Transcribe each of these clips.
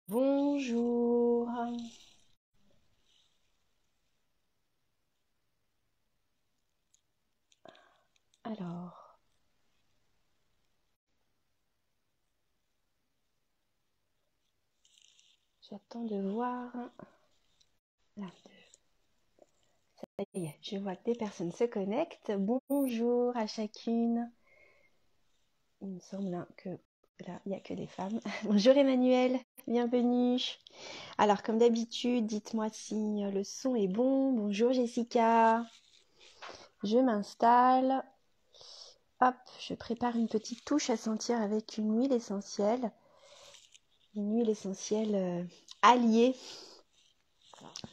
Bonjour. Alors, j'attends de voir. Là, ça y est, je vois que des personnes se connectent. Bonjour à chacune. Il me semble que là, il n'y a que des femmes. Bonjour Emmanuel, bienvenue. Alors, comme d'habitude, dites-moi si le son est bon. Bonjour Jessica. Je m'installe. Hop, je prépare une petite touche à sentir avec une huile essentielle. Une huile essentielle alliée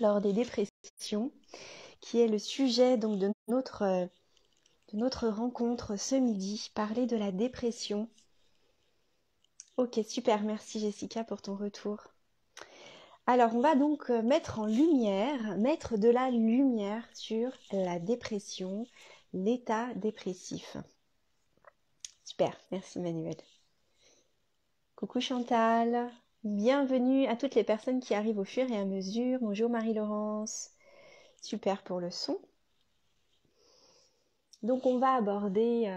lors des dépressions, qui est le sujet donc de notre rencontre ce midi, parler de la dépression. Ok, super, merci Jessica pour ton retour. Alors, on va donc mettre de la lumière sur la dépression, l'état dépressif. Super, merci Manuel. Coucou Chantal, bienvenue à toutes les personnes qui arrivent au fur et à mesure. Bonjour Marie-Laurence, super pour le son. Donc on va aborder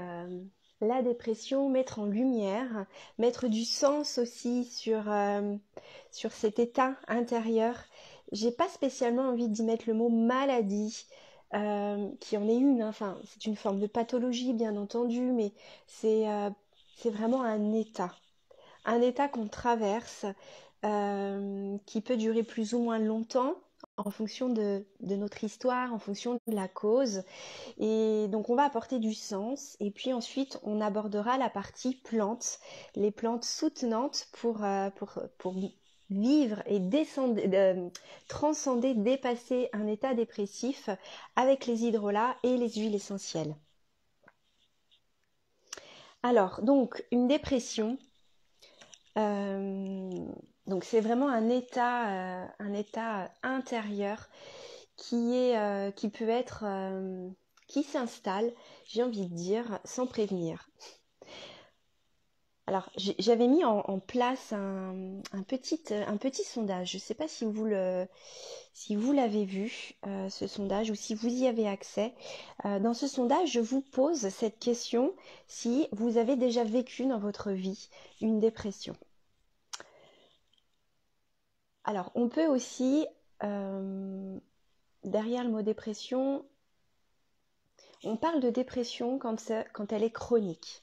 la dépression, mettre en lumière, mettre du sens aussi sur cet état intérieur. J'ai pas spécialement envie d'y mettre le mot maladie, qui en est une, hein. Enfin, c'est une forme de pathologie bien entendu, mais c'est vraiment un état qu'on traverse, qui peut durer plus ou moins longtemps en fonction de notre histoire, en fonction de la cause. Et donc on va apporter du sens et puis ensuite on abordera la partie plantes, les plantes soutenantes pour vivre et transcender, dépasser un état dépressif avec les hydrolats et les huiles essentielles. Alors donc une dépression, donc c'est vraiment un état intérieur qui peut être qui s'installe, j'ai envie de dire, sans prévenir. Alors, j'avais mis en place un petit sondage. Je ne sais pas si vous l'avez vu, ce sondage, ou si vous y avez accès. Dans ce sondage, je vous pose cette question, si vous avez déjà vécu dans votre vie une dépression. Alors, on peut aussi, derrière le mot dépression, on parle de dépression quand elle est chronique.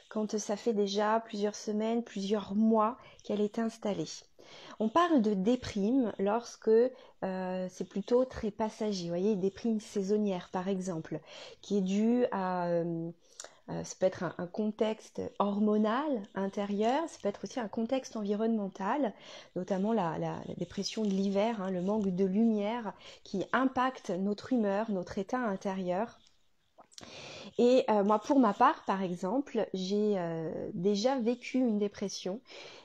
Quand ça fait déjà plusieurs semaines, plusieurs mois qu'elle est installée. On parle de déprime lorsque c'est plutôt très passager. Vous voyez, déprime saisonnière par exemple, qui est due à... ça peut être un contexte hormonal intérieur, ça peut être aussi un contexte environnemental, notamment la dépression de l'hiver, hein, le manque de lumière qui impacte notre humeur, notre état intérieur. Et moi, pour ma part, par exemple, j'ai déjà vécu une dépression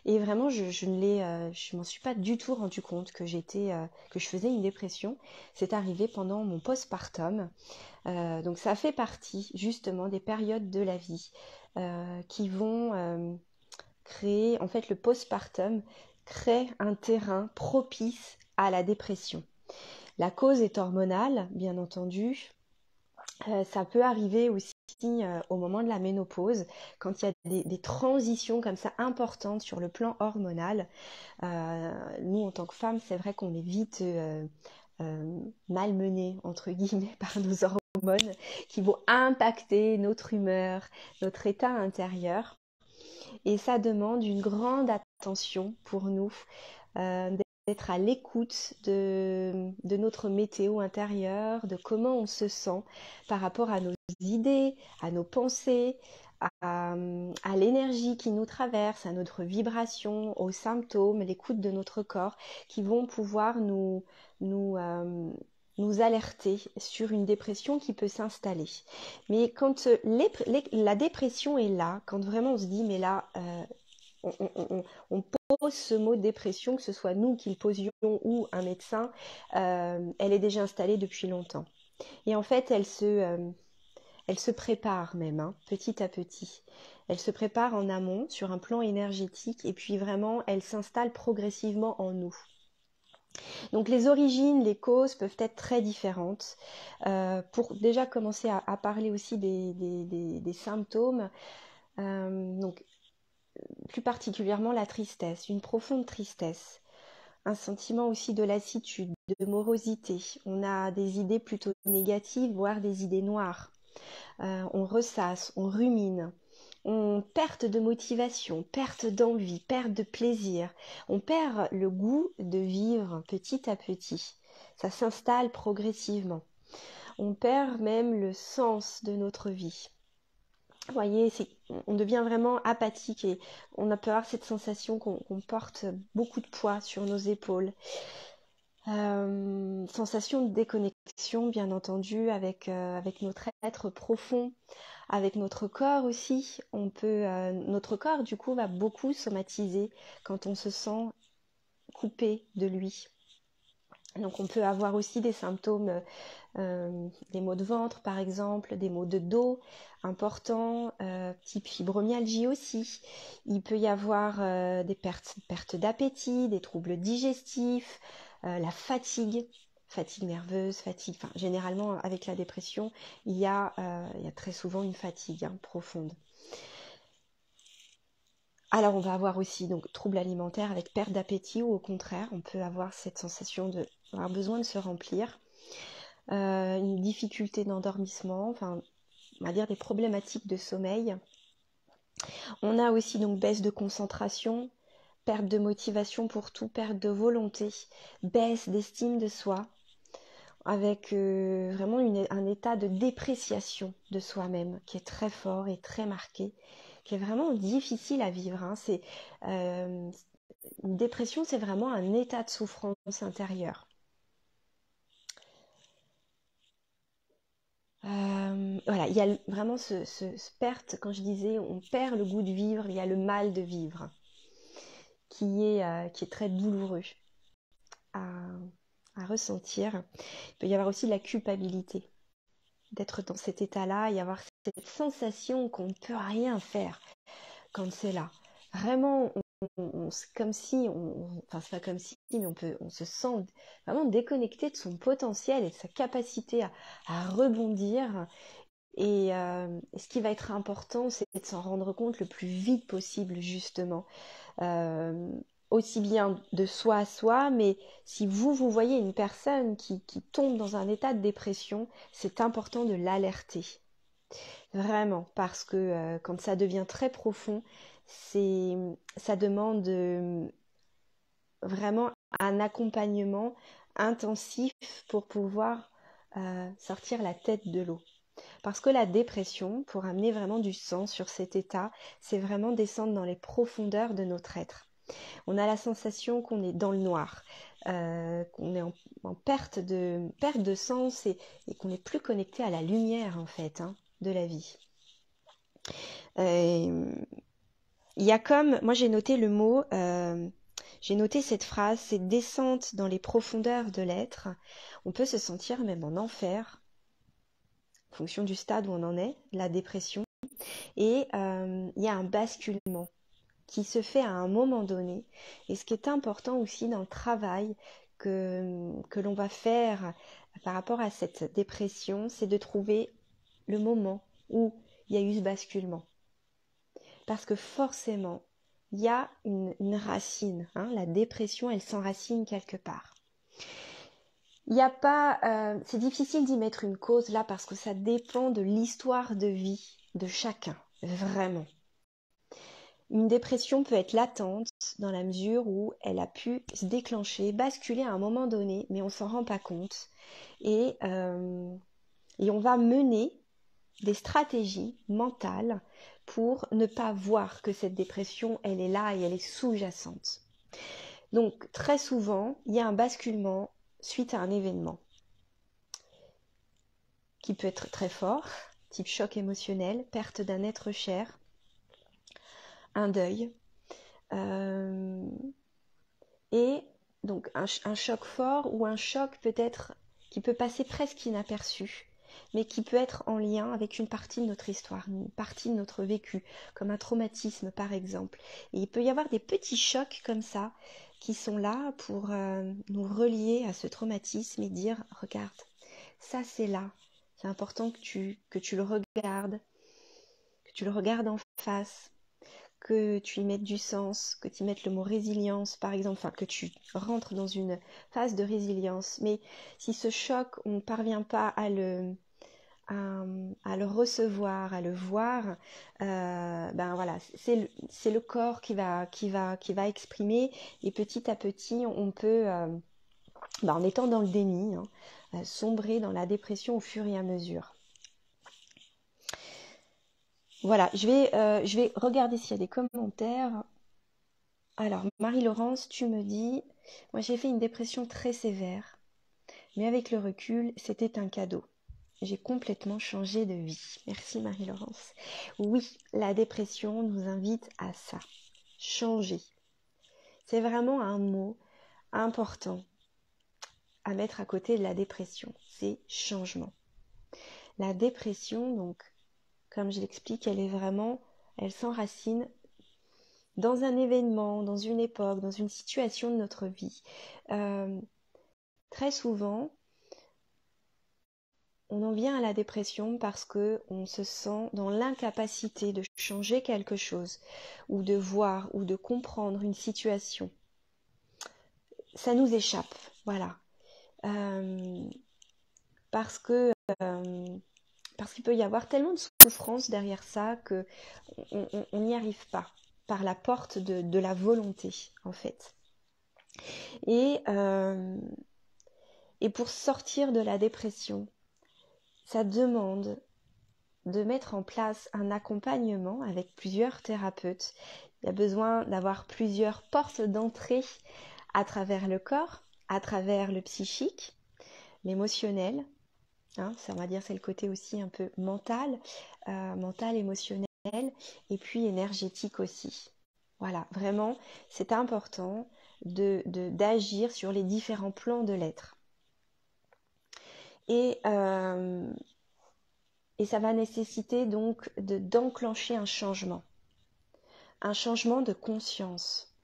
et vraiment, je m'en suis pas du tout rendu compte que que je faisais une dépression. C'est arrivé pendant mon postpartum. Donc, ça fait partie justement des périodes de la vie qui vont créer, en fait, le postpartum crée un terrain propice à la dépression. La cause est hormonale, bien entendu. Ça peut arriver aussi au moment de la ménopause, quand il y a des transitions comme ça importantes sur le plan hormonal. Nous, en tant que femmes, c'est vrai qu'on est vite malmenées, entre guillemets, par nos hormones qui vont impacter notre humeur, notre état intérieur. Et ça demande une grande attention pour nous, d'être à l'écoute de notre météo intérieure, de comment on se sent par rapport à nos idées, à nos pensées, à l'énergie qui nous traverse, à notre vibration, aux symptômes, l'écoute de notre corps, qui vont pouvoir nous, euh, nous alerter sur une dépression qui peut s'installer. Mais quand la dépression est là, quand vraiment on se dit, mais là, on pose ce mot dépression, que ce soit nous qui le posions ou un médecin, elle est déjà installée depuis longtemps. Et en fait, elle se prépare même, hein, petit à petit. Elle se prépare en amont sur un plan énergétique et puis vraiment elle s'installe progressivement en nous. Donc les origines, les causes peuvent être très différentes. Pour déjà commencer à parler aussi des symptômes, donc plus particulièrement la tristesse, une profonde tristesse, un sentiment aussi de lassitude, de morosité. On a des idées plutôt négatives, voire des idées noires. On ressasse, on rumine. On perte de motivation, perte d'envie, perte de plaisir. On perd le goût de vivre petit à petit. Ça s'installe progressivement. On perd même le sens de notre vie. Vous voyez, on devient vraiment apathique et on peut avoir cette sensation qu'on porte beaucoup de poids sur nos épaules. Sensation de déconnexion, bien entendu, avec notre être profond, avec notre corps aussi. Notre corps, du coup, va beaucoup somatiser quand on se sent coupé de lui. Donc on peut avoir aussi des symptômes, des maux de ventre par exemple, des maux de dos importants, type fibromyalgie aussi. Il peut y avoir des pertes d'appétit, des troubles digestifs, la fatigue nerveuse, enfin généralement avec la dépression, il y a très souvent une fatigue profonde. Alors on va avoir aussi donc troubles alimentaires avec perte d'appétit ou au contraire on peut avoir cette sensation d'avoir besoin de se remplir, une difficulté d'endormissement, enfin on va dire des problématiques de sommeil. On a aussi donc baisse de concentration, perte de motivation pour tout, perte de volonté, baisse d'estime de soi, avec vraiment un état de dépréciation de soi-même qui est très fort et très marqué, qui est vraiment difficile à vivre. Une dépression, c'est vraiment un état de souffrance intérieure. Voilà, il y a vraiment ce perte, quand je disais on perd le goût de vivre, il y a le mal de vivre, qui est très douloureux à, à ressentir. Il peut y avoir aussi la culpabilité d'être dans cet état-là, y avoir cette sensation qu'on ne peut rien faire quand c'est là. Vraiment, c'est comme si, enfin c'est pas comme si, mais on se sent vraiment déconnecté de son potentiel et de sa capacité à rebondir. Et ce qui va être important, c'est de s'en rendre compte le plus vite possible, justement. Aussi bien de soi à soi, mais si vous voyez une personne qui tombe dans un état de dépression, c'est important de l'alerter. Vraiment, parce que quand ça devient très profond, ça demande vraiment un accompagnement intensif pour pouvoir sortir la tête de l'eau. Parce que la dépression, pour amener vraiment du sens sur cet état, c'est vraiment descendre dans les profondeurs de notre être. On a la sensation qu'on est dans le noir, qu'on est en perte de sens et qu'on n'est plus connecté à la lumière en fait de la vie. Il y a moi j'ai noté le mot, j'ai noté cette phrase, c'est descente dans les profondeurs de l'être. On peut se sentir même en enfer, en fonction du stade où on en est, la dépression. Et il y a un basculement qui se fait à un moment donné. Et ce qui est important aussi dans le travail que l'on va faire par rapport à cette dépression, c'est de trouver le moment où il y a eu ce basculement. Parce que forcément, il y a une racine. La dépression, elle s'enracine quelque part. Il n'y a pas, c'est difficile d'y mettre une cause là parce que ça dépend de l'histoire de vie de chacun, vraiment. Une dépression peut être latente dans la mesure où elle a pu se déclencher, basculer à un moment donné, mais on s'en rend pas compte. Et on va mener des stratégies mentales pour ne pas voir que cette dépression, elle est là et elle est sous-jacente. Donc très souvent, il y a un basculement suite à un événement qui peut être très fort, type choc émotionnel, perte d'un être cher, un deuil. Et donc un choc fort ou un choc peut-être qui peut passer presque inaperçu, mais qui peut être en lien avec une partie de notre histoire, une partie de notre vécu, comme un traumatisme par exemple. Et il peut y avoir des petits chocs comme ça qui sont là pour nous relier à ce traumatisme et dire, regarde, ça c'est là. C'est important que tu le regardes en face, que tu y mettes du sens, que tu y mettes le mot résilience par exemple, enfin que tu rentres dans une phase de résilience. Mais si ce choc, on ne parvient pas à le recevoir, à le voir, ben voilà, c'est le corps qui va exprimer, et petit à petit, on peut, en étant dans le déni, hein, sombrer dans la dépression au fur et à mesure. Voilà, je vais regarder s'il y a des commentaires. Alors, Marie-Laurence, tu me dis, moi j'ai fait une dépression très sévère, mais avec le recul, c'était un cadeau. J'ai complètement changé de vie. Merci Marie-Laurence. Oui, la dépression nous invite à ça, changer. C'est vraiment un mot important à mettre à côté de la dépression, c'est changement. La dépression, donc, comme je l'explique, elle s'enracine dans un événement, dans une époque, dans une situation de notre vie. Très souvent, on en vient à la dépression parce qu'on se sent dans l'incapacité de changer quelque chose, ou de voir, ou de comprendre une situation. Ça nous échappe, voilà. Parce qu'il peut y avoir tellement de souffrance derrière ça que on n'y arrive pas par la porte de la volonté, en fait. Et pour sortir de la dépression, ça demande de mettre en place un accompagnement avec plusieurs thérapeutes. Il y a besoin d'avoir plusieurs portes d'entrée à travers le corps, à travers le psychique, l'émotionnel. Hein, ça, on va dire, c'est le côté aussi un peu mental, émotionnel, et puis énergétique aussi. Voilà, vraiment, c'est important d'agir sur les différents plans de l'être. Et ça va nécessiter donc d'enclencher un changement de conscience.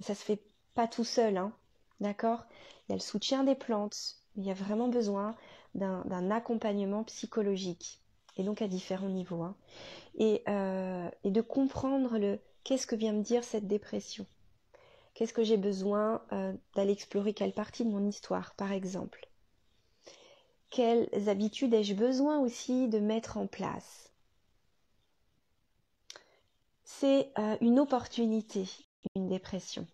Ça se fait pas tout seul, hein, d'accord? Il y a le soutien des plantes, il y a vraiment besoin d'un accompagnement psychologique, et donc à différents niveaux, hein. Et de comprendre qu'est-ce que vient me dire cette dépression. Qu'est-ce que j'ai besoin d'aller explorer, quelle partie de mon histoire, par exemple. Quelles habitudes ai-je besoin aussi de mettre en place? C'est une opportunité, une dépression.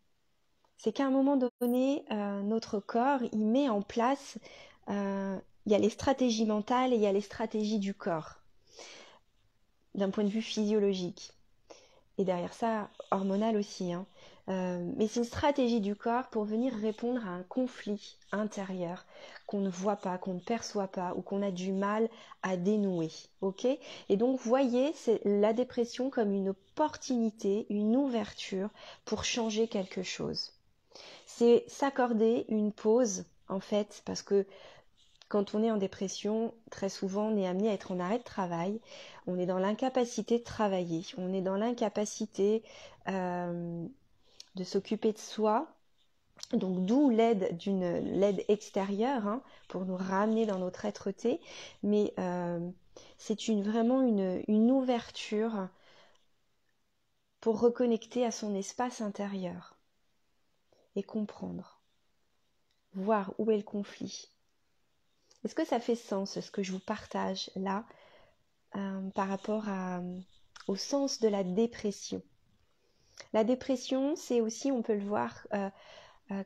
C'est qu'à un moment donné, notre corps, il met en place, il y a les stratégies mentales et il y a les stratégies du corps, d'un point de vue physiologique. Et derrière ça, hormonal aussi, hein. Mais c'est une stratégie du corps pour venir répondre à un conflit intérieur qu'on ne voit pas, qu'on ne perçoit pas, ou qu'on a du mal à dénouer. Ok? Et donc, voyez, c'est la dépression comme une opportunité, une ouverture pour changer quelque chose. C'est s'accorder une pause, en fait, parce que quand on est en dépression, très souvent, on est amené à être en arrêt de travail. On est dans l'incapacité de travailler. On est dans l'incapacité de s'occuper de soi. Donc d'où l'aide extérieure, hein, pour nous ramener dans notre être-té. Mais c'est vraiment une ouverture pour reconnecter à son espace intérieur et comprendre, voir où est le conflit. Est-ce que ça fait sens, ce que je vous partage là, par rapport au sens de la dépression? La dépression, c'est aussi, on peut le voir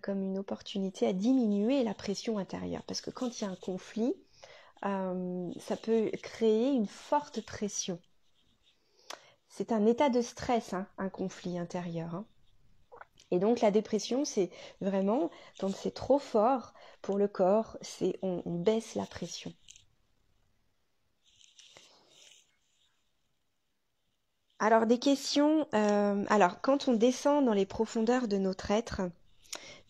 comme une opportunité à diminuer la pression intérieure. Parce que quand il y a un conflit, ça peut créer une forte pression. C'est un état de stress, hein, un conflit intérieur, hein. Et donc la dépression, c'est vraiment, quand c'est trop fort pour le corps, on baisse la pression. Alors des questions, alors quand on descend dans les profondeurs de notre être,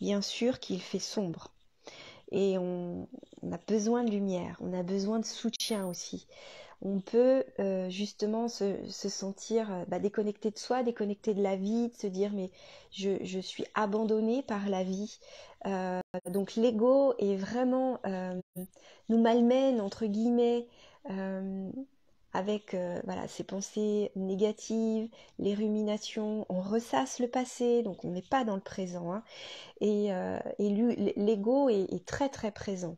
bien sûr qu'il fait sombre. et on a besoin de lumière, on a besoin de soutien aussi. On peut justement se sentir déconnecté de soi, déconnecté de la vie, de se dire mais je suis abandonné par la vie. Donc l'ego est vraiment nous malmène entre guillemets euh, avec voilà, ces pensées négatives, les ruminations, on ressasse le passé, donc on n'est pas dans le présent, hein, et l'ego est très très présent.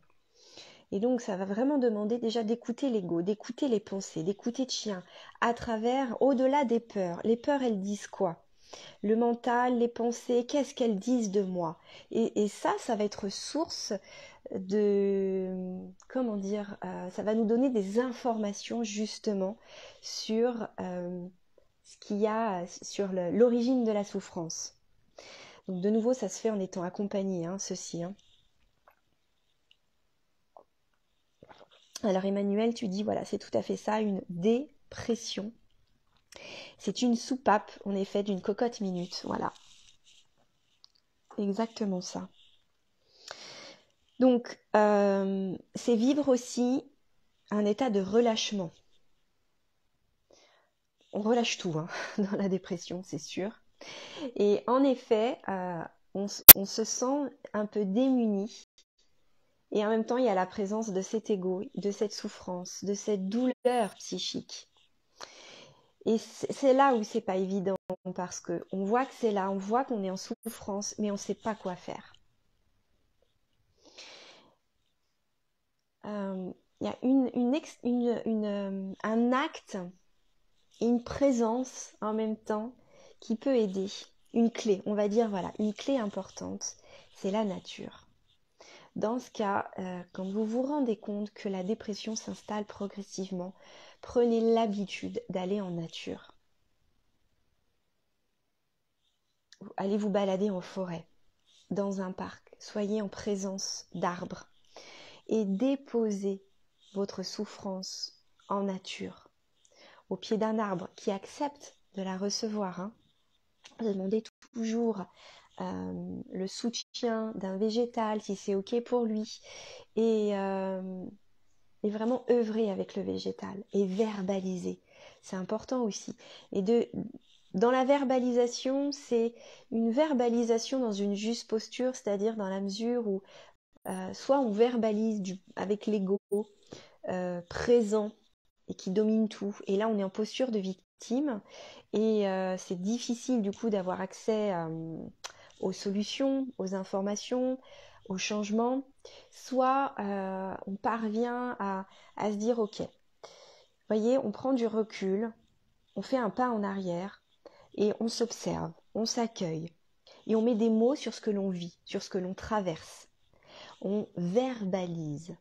Et donc ça va vraiment demander déjà d'écouter l'ego, d'écouter les pensées, d'écouter le chien, à travers, au-delà des peurs. Les peurs, elles disent quoi? Le mental, les pensées, qu'est-ce qu'elles disent de moi? Et ça va être source de, comment dire, ça va nous donner des informations justement sur ce qu'il y a, sur l'origine de la souffrance. Donc de nouveau, ça se fait en étant accompagné, hein, ceci. Hein. Alors Emmanuel, tu dis, voilà, c'est tout à fait ça, une dépression. C'est une soupape, en effet, d'une cocotte minute, voilà. Exactement ça. Donc, c'est vivre aussi un état de relâchement. On relâche tout hein, dans la dépression, c'est sûr. Et en effet, on se sent un peu démuni. Et en même temps, il y a la présence de cet ego, de cette souffrance, de cette douleur psychique. Et c'est là où c'est pas évident parce que on voit que c'est là, on voit qu'on est en souffrance, mais on ne sait pas quoi faire. Il y a un acte et une présence en même temps qui peut aider. Une clé, on va dire voilà, une clé importante, c'est la nature. Dans ce cas, quand vous vous rendez compte que la dépression s'installe progressivement, prenez l'habitude d'aller en nature. Allez vous balader en forêt, dans un parc, soyez en présence d'arbres et déposez votre souffrance en nature, au pied d'un arbre qui accepte de la recevoir. Hein. Demandez toujours le soutien d'un végétal si c'est ok pour lui et vraiment œuvrer avec le végétal et verbaliser. C'est important aussi. Et dans la verbalisation, c'est une verbalisation dans une juste posture, c'est-à-dire dans la mesure où soit on verbalise avec l'ego présent et qui domine tout, et là on est en posture de victime, et c'est difficile du coup d'avoir accès aux solutions, aux informations, aux changements, soit on parvient à se dire ok, voyez, on prend du recul, on fait un pas en arrière et on s'observe, on s'accueille et on met des mots sur ce que l'on vit, sur ce que l'on traverse. On verbalise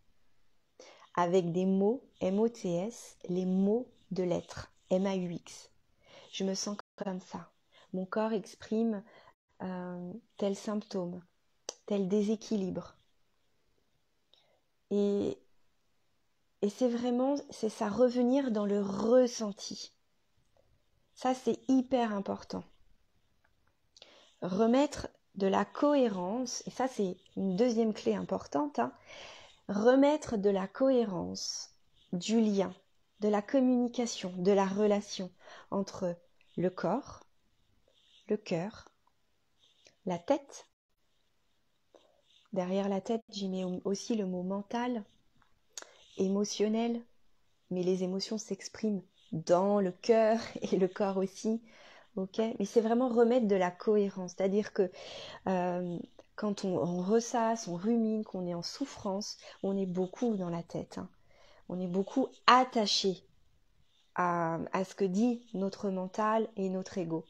avec des mots M-O-T-S, les mots de l'être, M-A-U-X. Je me sens comme ça. Mon corps exprime tel symptôme, tel déséquilibre. Et c'est ça, revenir dans le ressenti. Ça, c'est hyper important. Remettre de la cohérence, et ça, c'est une deuxième clé importante, hein, remettre de la cohérence, du lien, de la communication, de la relation entre le corps, le cœur, la tête. Derrière la tête, j'y mets aussi le mot mental, émotionnel, mais les émotions s'expriment dans le cœur et le corps aussi. Ok, mais c'est vraiment remettre de la cohérence, c'est-à-dire que quand on ressasse, on rumine, qu'on est en souffrance, on est beaucoup dans la tête. Hein. On est beaucoup attaché à ce que dit notre mental et notre ego.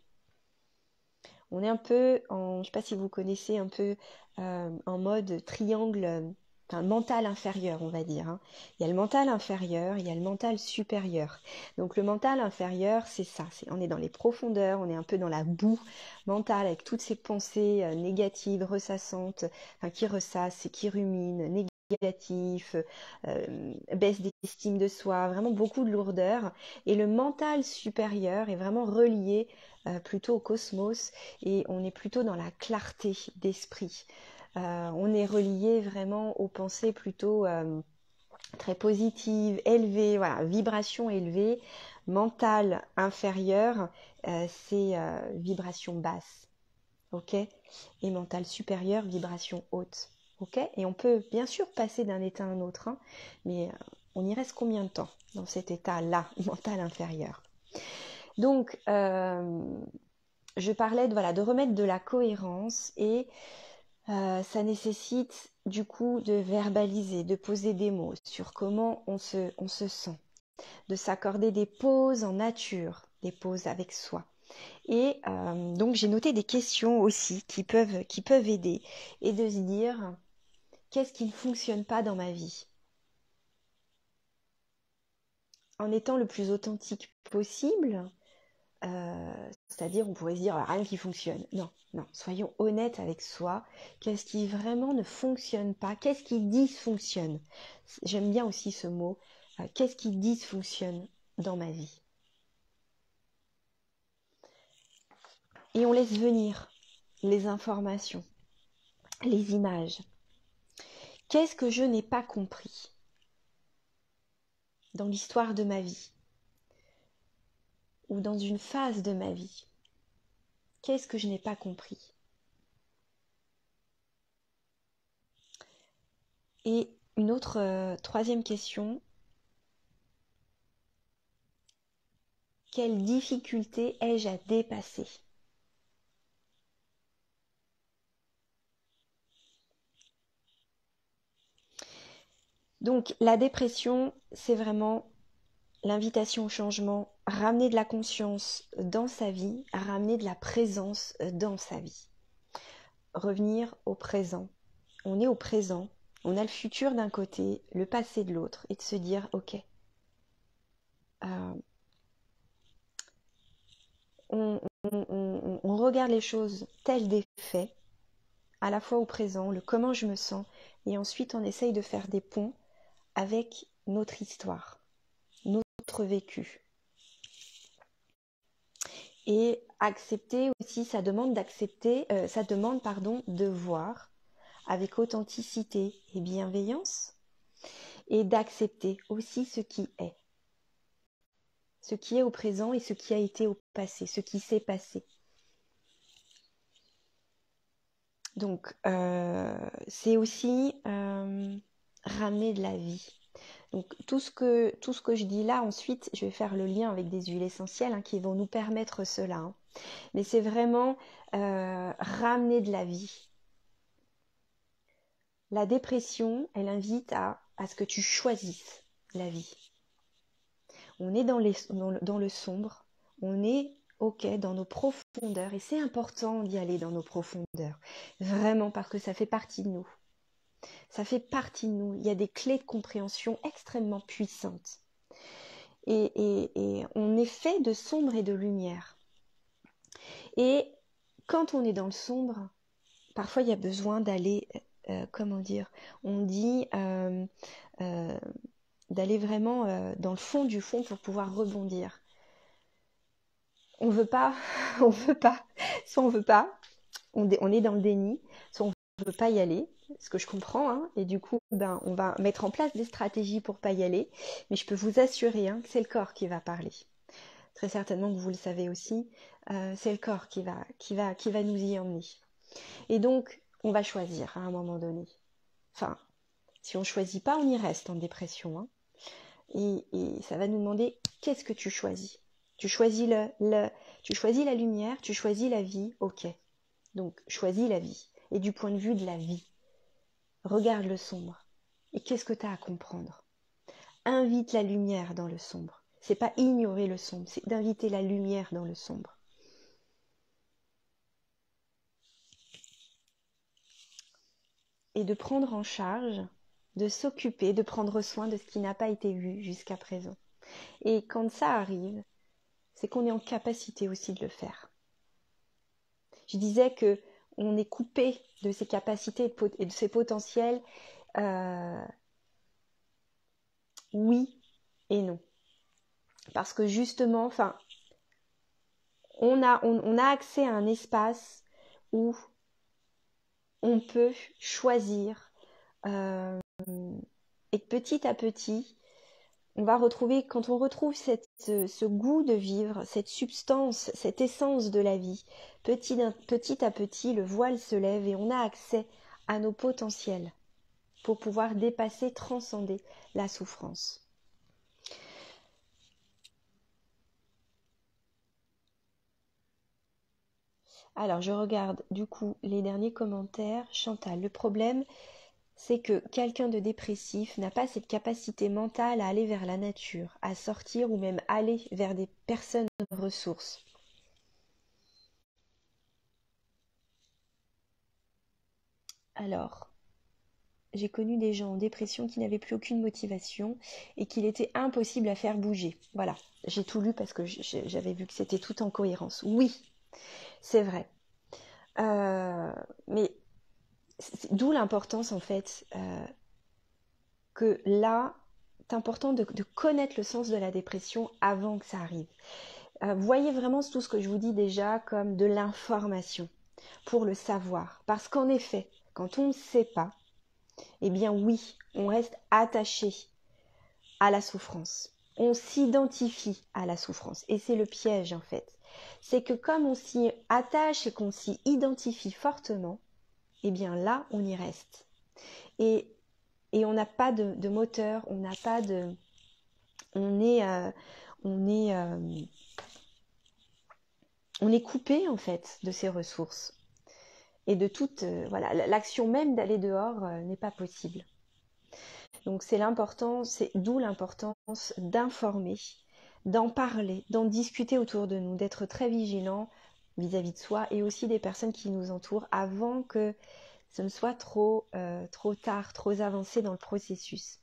On est un peu, je ne sais pas si vous connaissez un peu en mode triangle, enfin mental inférieur on va dire. Hein. Il y a le mental inférieur, il y a le mental supérieur. Donc le mental inférieur c'est ça, on est dans les profondeurs, on est un peu dans la boue mentale avec toutes ces pensées négatives, ressassantes, enfin, qui ressassent et qui ruminent, négatif, baisse d'estime de soi, vraiment beaucoup de lourdeur. Et le mental supérieur est vraiment relié plutôt au cosmos et on est plutôt dans la clarté d'esprit. On est relié vraiment aux pensées plutôt très positives, élevées, voilà, vibration élevée, mentale inférieure, c'est vibration basse, ok? Et mentale supérieure, vibration haute, ok? Et on peut bien sûr passer d'un état à un autre, hein, mais on y reste combien de temps dans cet état-là, mental inférieur? Donc, je parlais de, voilà, de remettre de la cohérence et ça nécessite du coup de verbaliser, de poser des mots sur comment on se sent, de s'accorder des pauses en nature, des pauses avec soi. Et donc j'ai noté des questions aussi qui peuvent aider et de se dire qu'est-ce qui ne fonctionne pas dans ma vie en étant le plus authentique possible. C'est-à-dire, on pourrait se dire rien qui fonctionne. Non, non, soyons honnêtes avec soi. Qu'est-ce qui vraiment ne fonctionne pas? Qu'est-ce qui dysfonctionne? J'aime bien aussi ce mot. Qu'est-ce qui dysfonctionne dans ma vie? Et on laisse venir les informations, les images. Qu'est-ce que je n'ai pas compris dans l'histoire de ma vie ou dans une phase de ma vie? Qu'est-ce que je n'ai pas compris? Et une autre troisième question, quelle difficulté ai-je à dépasser? Donc la dépression, c'est vraiment l'invitation au changement, ramener de la conscience dans sa vie, ramener de la présence dans sa vie. Revenir au présent. On est au présent, on a le futur d'un côté, le passé de l'autre, et de se dire, ok, on regarde les choses telles des faits, à la fois au présent, le comment je me sens, et ensuite on essaye de faire des ponts avec notre histoire, notre vécu. Et accepter aussi, ça demande de voir avec authenticité et bienveillance, et d'accepter aussi ce qui est au présent et ce qui a été au passé, ce qui s'est passé. Donc, c'est aussi ramener de la vie. Donc, tout ce que je dis là, ensuite, je vais faire le lien avec des huiles essentielles hein, qui vont nous permettre cela. Hein. Mais c'est vraiment ramener de la vie. La dépression, elle invite à ce que tu choisisses la vie. On est dans le sombre, on est ok dans nos profondeurs et c'est important d'y aller dans nos profondeurs. Vraiment parce que ça fait partie de nous. Ça fait partie de nous. Il y a des clés de compréhension extrêmement puissantes. Et on est fait de sombre et de lumière. Et quand on est dans le sombre, parfois il y a besoin d'aller, comment dire, on dit d'aller vraiment dans le fond du fond pour pouvoir rebondir. On veut pas, on veut pas, soit on veut pas, on est dans le déni, soit on veut pas y aller, ce que je comprends, hein, et du coup, ben, on va mettre en place des stratégies pour pas y aller, mais je peux vous assurer hein, que c'est le corps qui va parler. Très certainement que vous le savez aussi, c'est le corps qui va nous y emmener. Et donc, on va choisir à un moment donné. Enfin, si on choisit pas, on y reste en dépression. Hein. Et ça va nous demander qu'est-ce que tu choisis. Tu choisis tu choisis la lumière, tu choisis la vie, ok. Donc, choisis la vie. Et du point de vue de la vie, regarde le sombre. Et qu'est-ce que tu as à comprendre? Invite la lumière dans le sombre. C'est pas ignorer le sombre, c'est d'inviter la lumière dans le sombre. Et de prendre en charge, de s'occuper, de prendre soin de ce qui n'a pas été vu jusqu'à présent. Et quand ça arrive, c'est qu'on est en capacité aussi de le faire. Je disais que on est coupé de ses capacités et de ses potentiels. Oui et non. Parce que justement, enfin, on a accès à un espace où on peut choisir et petit à petit, on va retrouver, quand on retrouve ce goût de vivre, cette substance, cette essence de la vie, petit à petit, le voile se lève et on a accès à nos potentiels pour pouvoir dépasser, transcender la souffrance. Alors, je regarde du coup les derniers commentaires. Chantal, le problème, c'est que quelqu'un de dépressif n'a pas cette capacité mentale à aller vers la nature, à sortir ou même aller vers des personnes ressources. Alors, j'ai connu des gens en dépression qui n'avaient plus aucune motivation et qu'il était impossible à faire bouger. Voilà, j'ai tout lu parce que j'avais vu que c'était tout en cohérence. Oui, c'est vrai. Mais d'où l'importance en fait que là, c'est important de connaître le sens de la dépression avant que ça arrive. Voyez vraiment tout ce que je vous dis déjà comme de l'information pour le savoir. Parce qu'en effet, quand on ne sait pas, eh bien oui, on reste attaché à la souffrance. On s'identifie à la souffrance. Et c'est le piège en fait. C'est que comme on s'y attache et qu'on s'y identifie fortement, eh bien là, on y reste. Et on n'a pas de moteur, on n'a pas de... On est, on est coupé en fait de ces ressources. Et de toute... voilà, l'action même d'aller dehors n'est pas possible. Donc c'est d'où l'importance d'informer, d'en parler, d'en discuter autour de nous, d'être très vigilant vis-à-vis de soi et aussi des personnes qui nous entourent avant que ce ne soit trop tard, trop avancé dans le processus.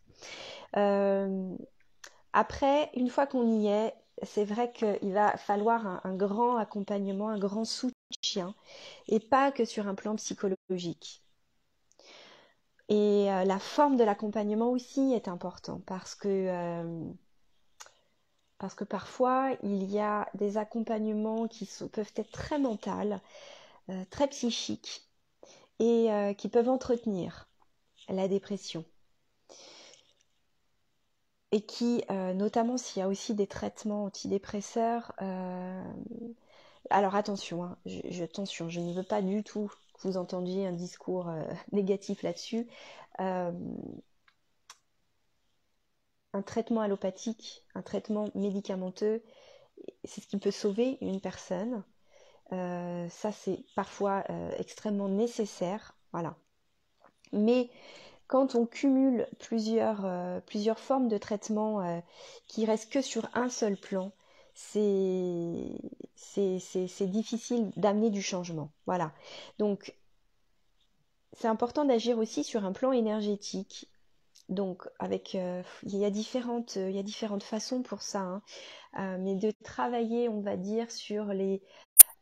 Après, une fois qu'on y est, c'est vrai qu'il va falloir un grand accompagnement, un grand soutien, et pas que sur un plan psychologique. Et la forme de l'accompagnement aussi est important parce que parfois il y a des accompagnements qui peuvent être très mentaux, très psychiques et qui peuvent entretenir la dépression. Et qui, notamment s'il y a aussi des traitements antidépresseurs, alors attention, hein, attention, je ne veux pas du tout que vous entendiez un discours négatif là-dessus. Un traitement allopathique, un traitement médicamenteux, c'est ce qui peut sauver une personne. Ça, c'est parfois extrêmement nécessaire. Mais quand on cumule plusieurs formes de traitement qui restent que sur un seul plan, c'est difficile d'amener du changement. Voilà. Donc, c'est important d'agir aussi sur un plan énergétique. Donc, il y a différentes façons pour ça, hein. Mais de travailler, on va dire,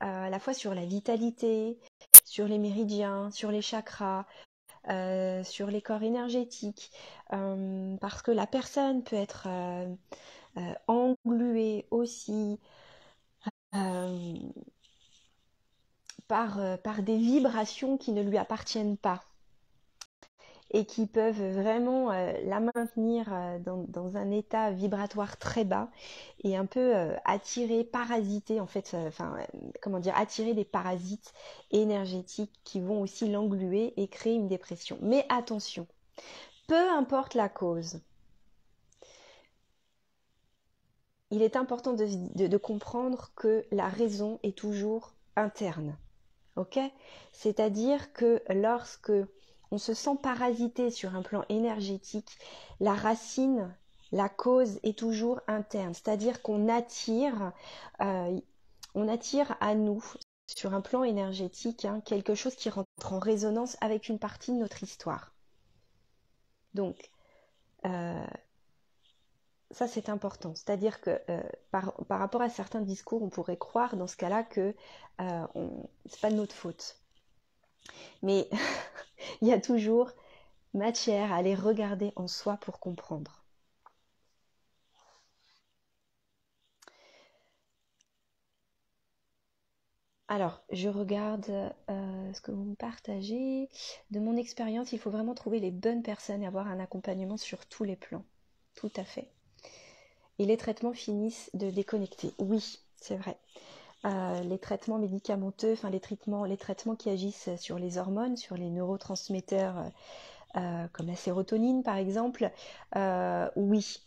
à la fois sur la vitalité, sur les méridiens, sur les chakras, sur les corps énergétiques, parce que la personne peut être engluée aussi euh, par des vibrations qui ne lui appartiennent pas et qui peuvent vraiment la maintenir dans un état vibratoire très bas et un peu attirer, parasiter en fait, attirer des parasites énergétiques qui vont aussi l'engluer et créer une dépression. Mais attention, peu importe la cause, il est important de comprendre que la raison est toujours interne. Ok? C'est-à-dire que lorsque on se sent parasité sur un plan énergétique, la racine, la cause est toujours interne. C'est-à-dire qu'on attire, à nous, sur un plan énergétique, quelque chose qui rentre en résonance avec une partie de notre histoire. Donc, ça c'est important. C'est-à-dire que par rapport à certains discours, on pourrait croire dans ce cas-là que c'est pas de notre faute. Mais il y a toujours matière à aller regarder en soi pour comprendre. Alors, je regarde ce que vous me partagez. De mon expérience, il faut vraiment trouver les bonnes personnes et avoir un accompagnement sur tous les plans. Tout à fait. Et les traitements finissent de déconnecter. Oui, c'est vrai. Les traitements médicamenteux, enfin les traitements qui agissent sur les hormones, sur les neurotransmetteurs comme la sérotonine par exemple, oui,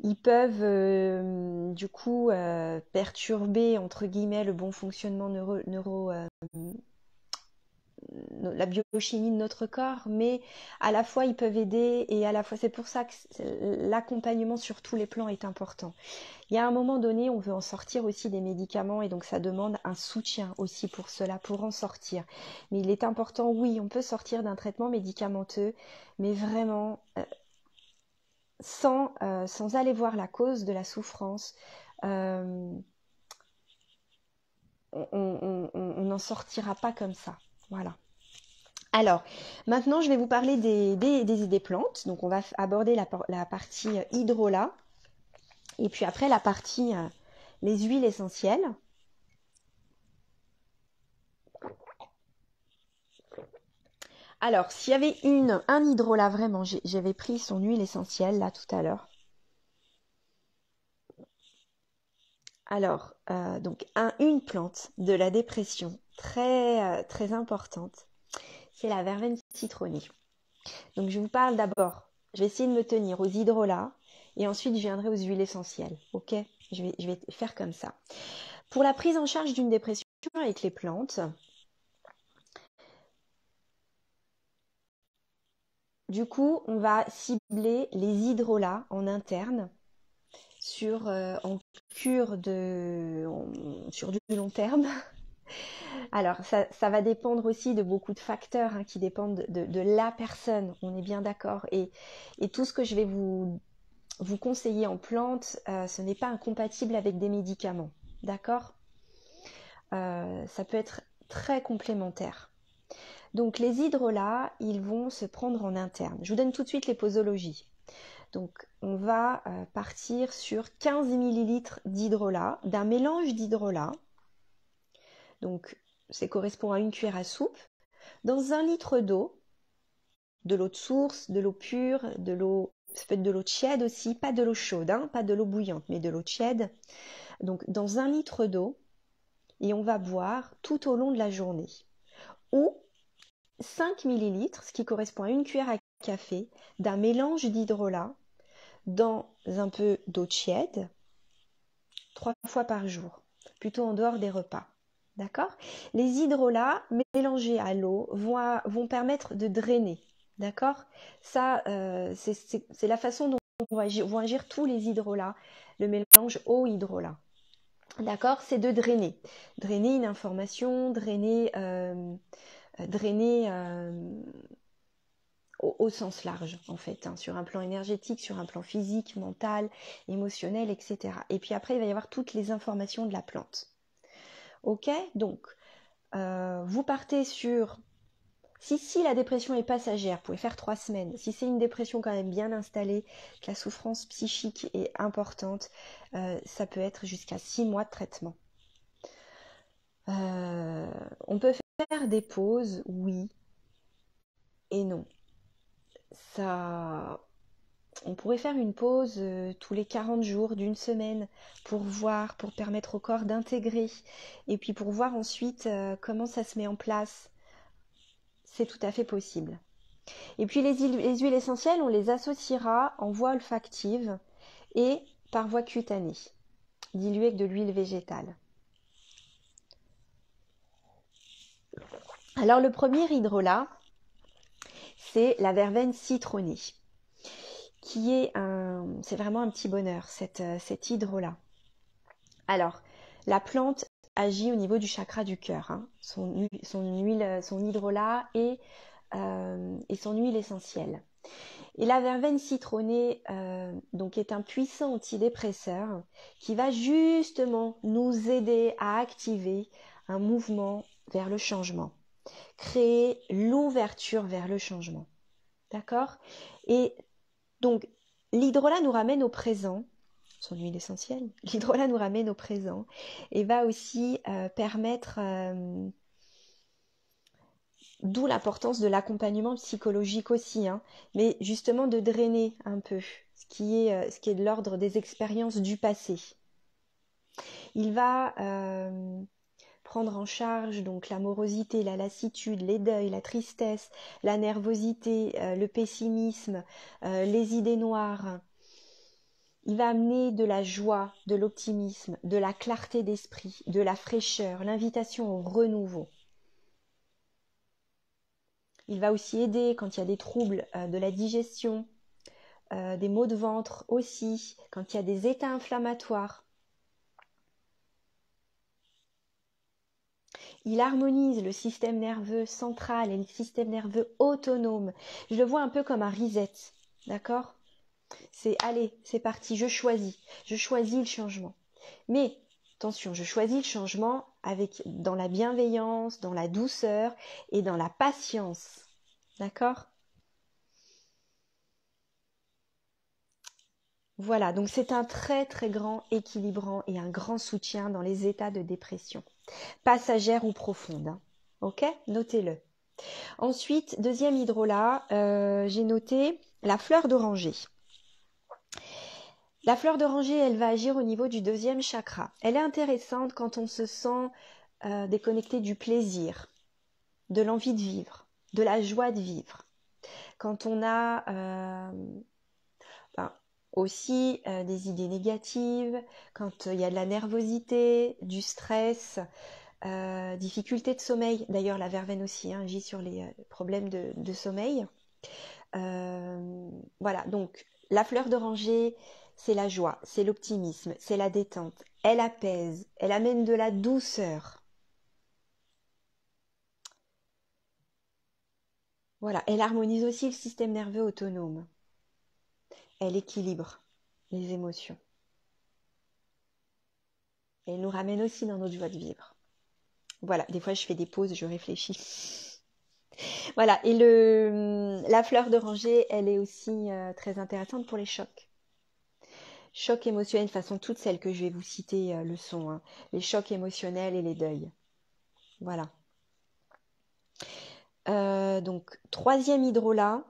ils peuvent du coup perturber entre guillemets le bon fonctionnement la biochimie de notre corps, mais à la fois ils peuvent aider et à la fois c'est pour ça que l'accompagnement sur tous les plans est important. Il y a un moment donné, on veut en sortir aussi des médicaments et donc ça demande un soutien aussi pour cela, pour en sortir. Mais il est important, oui, on peut sortir d'un traitement médicamenteux, mais vraiment sans aller voir la cause de la souffrance. Euh, on n'en sortira pas comme ça. Voilà. Alors, maintenant, je vais vous parler des plantes. Donc, on va aborder la partie hydrolat. Et puis après, la partie les huiles essentielles. Alors, s'il y avait un hydrolat vraiment, j'avais pris son huile essentielle là tout à l'heure. Alors, donc une plante de la dépression très importante, c'est la verveine citronnée. Donc, je vous parle d'abord, je vais essayer de me tenir aux hydrolats et ensuite je viendrai aux huiles essentielles. Ok? Je vais faire comme ça. Pour la prise en charge d'une dépression avec les plantes, du coup, on va cibler les hydrolats en interne en cure sur du long terme. Alors, ça va dépendre aussi de beaucoup de facteurs qui dépendent de la personne, on est bien d'accord. Et tout ce que je vais vous conseiller en plantes, ce n'est pas incompatible avec des médicaments. D'accord? Ça peut être très complémentaire. Donc, les hydrolats, ils vont se prendre en interne. Je vous donne tout de suite les posologies. Donc, on va partir sur 15 ml d'hydrolat, d'un mélange d'hydrolat. Donc, ça correspond à une cuillère à soupe. Dans 1 litre d'eau, de l'eau de source, de l'eau pure, ça peut être de l'eau tiède aussi, pas de l'eau chaude, pas de l'eau bouillante, mais de l'eau tiède. Donc, dans 1 litre d'eau, et on va boire tout au long de la journée. Ou 5 millilitres, ce qui correspond à une cuillère à café, d'un mélange d'hydrolat dans un peu d'eau tiède 3 fois par jour, plutôt en dehors des repas. D'accord? Les hydrolats mélangés à l'eau vont permettre de drainer. D'accord? Ça, c'est la façon dont vont agir tous les hydrolats, le mélange eau-hydrolat. D'accord? C'est de drainer. Drainer une information, drainer au sens large, en fait, sur un plan énergétique, sur un plan physique, mental, émotionnel, etc. Et puis après, il va y avoir toutes les informations de la plante. Ok? Donc, vous partez sur... Si la dépression est passagère, vous pouvez faire 3 semaines. Si c'est une dépression quand même bien installée, que la souffrance psychique est importante, ça peut être jusqu'à 6 mois de traitement. On peut faire des pauses, oui et non. On pourrait faire une pause tous les 40 jours d'une semaine pour voir, pour permettre au corps d'intégrer et puis pour voir ensuite comment ça se met en place. C'est tout à fait possible. Et puis les huiles essentielles, on les associera en voie olfactive et par voie cutanée, diluées avec de l'huile végétale. Alors le premier hydrolat, c'est la verveine citronnée, c'est vraiment un petit bonheur, cet hydrolat. Alors, la plante agit au niveau du chakra du cœur, son hydrolat et son huile essentielle. Et la verveine citronnée donc est un puissant antidépresseur qui va justement nous aider à activer un mouvement vers le changement, créer l'ouverture vers le changement. D'accord? Et donc, l'hydrolat nous ramène au présent son huile essentielle. L'hydrolat nous ramène au présent et va aussi permettre, d'où l'importance de l'accompagnement psychologique aussi, hein, mais justement de drainer un peu ce qui est de l'ordre des expériences du passé. Il va prendre en charge donc l'amorosité, la lassitude, les deuils, la tristesse, la nervosité, le pessimisme, les idées noires. Il va amener de la joie, de l'optimisme, de la clarté d'esprit, de la fraîcheur, l'invitation au renouveau. Il va aussi aider quand il y a des troubles de la digestion, des maux de ventre aussi, quand il y a des états inflammatoires. Il harmonise le système nerveux central et le système nerveux autonome. Je le vois un peu comme un reset, d'accord ? C'est allez, c'est parti, je choisis le changement. Mais attention, je choisis le changement dans la bienveillance, dans la douceur et dans la patience. D'accord ? Voilà, donc c'est un très très grand équilibrant et un grand soutien dans les états de dépression, passagère ou profonde. Hein. Ok ? Notez-le. Ensuite, deuxième hydrolat, j'ai noté la fleur d'oranger. La fleur d'oranger, elle va agir au niveau du deuxième chakra. Elle est intéressante quand on se sent déconnecté du plaisir, de l'envie de vivre, de la joie de vivre. Quand on a aussi des idées négatives, quand il y a de la nervosité, du stress, difficulté de sommeil. D'ailleurs, la verveine aussi agit sur les problèmes de sommeil. Voilà, donc la fleur d'oranger, c'est la joie, c'est l'optimisme, c'est la détente. Elle apaise, elle amène de la douceur. Voilà, elle harmonise aussi le système nerveux autonome. Elle équilibre les émotions. Et elle nous ramène aussi dans notre joie de vivre. Voilà, des fois je fais des pauses, je réfléchis. Voilà, et la fleur d'oranger, elle est aussi très intéressante pour les chocs. Chocs émotionnels, de façon toutes celles que je vais vous citer le sont, hein. Les chocs émotionnels et les deuils. Voilà. Donc, troisième hydrolat,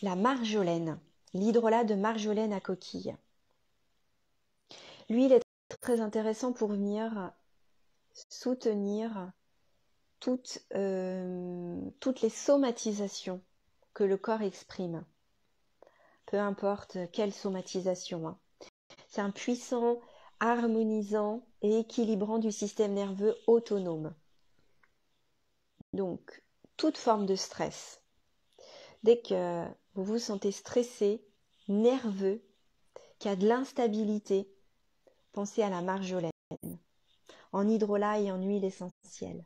la marjolaine. L'hydrolat de marjolaine à coquille. Lui, il est très intéressant pour venir soutenir toutes les somatisations que le corps exprime. Peu importe quelle somatisation. Hein. C'est un puissant harmonisant et équilibrant du système nerveux autonome. Donc, toute forme de stress. Dès que vous vous sentez stressé, nerveux, qu'il y a de l'instabilité, pensez à la marjolaine, en hydrolat et en huile essentielle.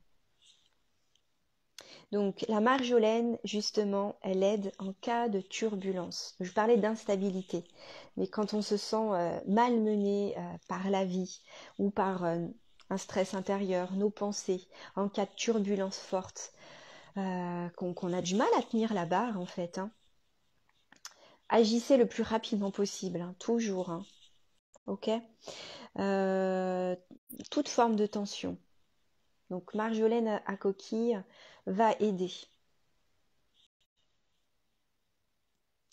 Donc, la marjolaine, justement, elle aide en cas de turbulence. Je parlais d'instabilité, mais quand on se sent malmené par la vie ou par un stress intérieur, nos pensées, en cas de turbulence forte, qu'on a du mal à tenir la barre en fait. Hein. Agissez le plus rapidement possible, hein, toujours. Hein. Ok. Toute forme de tension. Donc marjolaine à coquille va aider.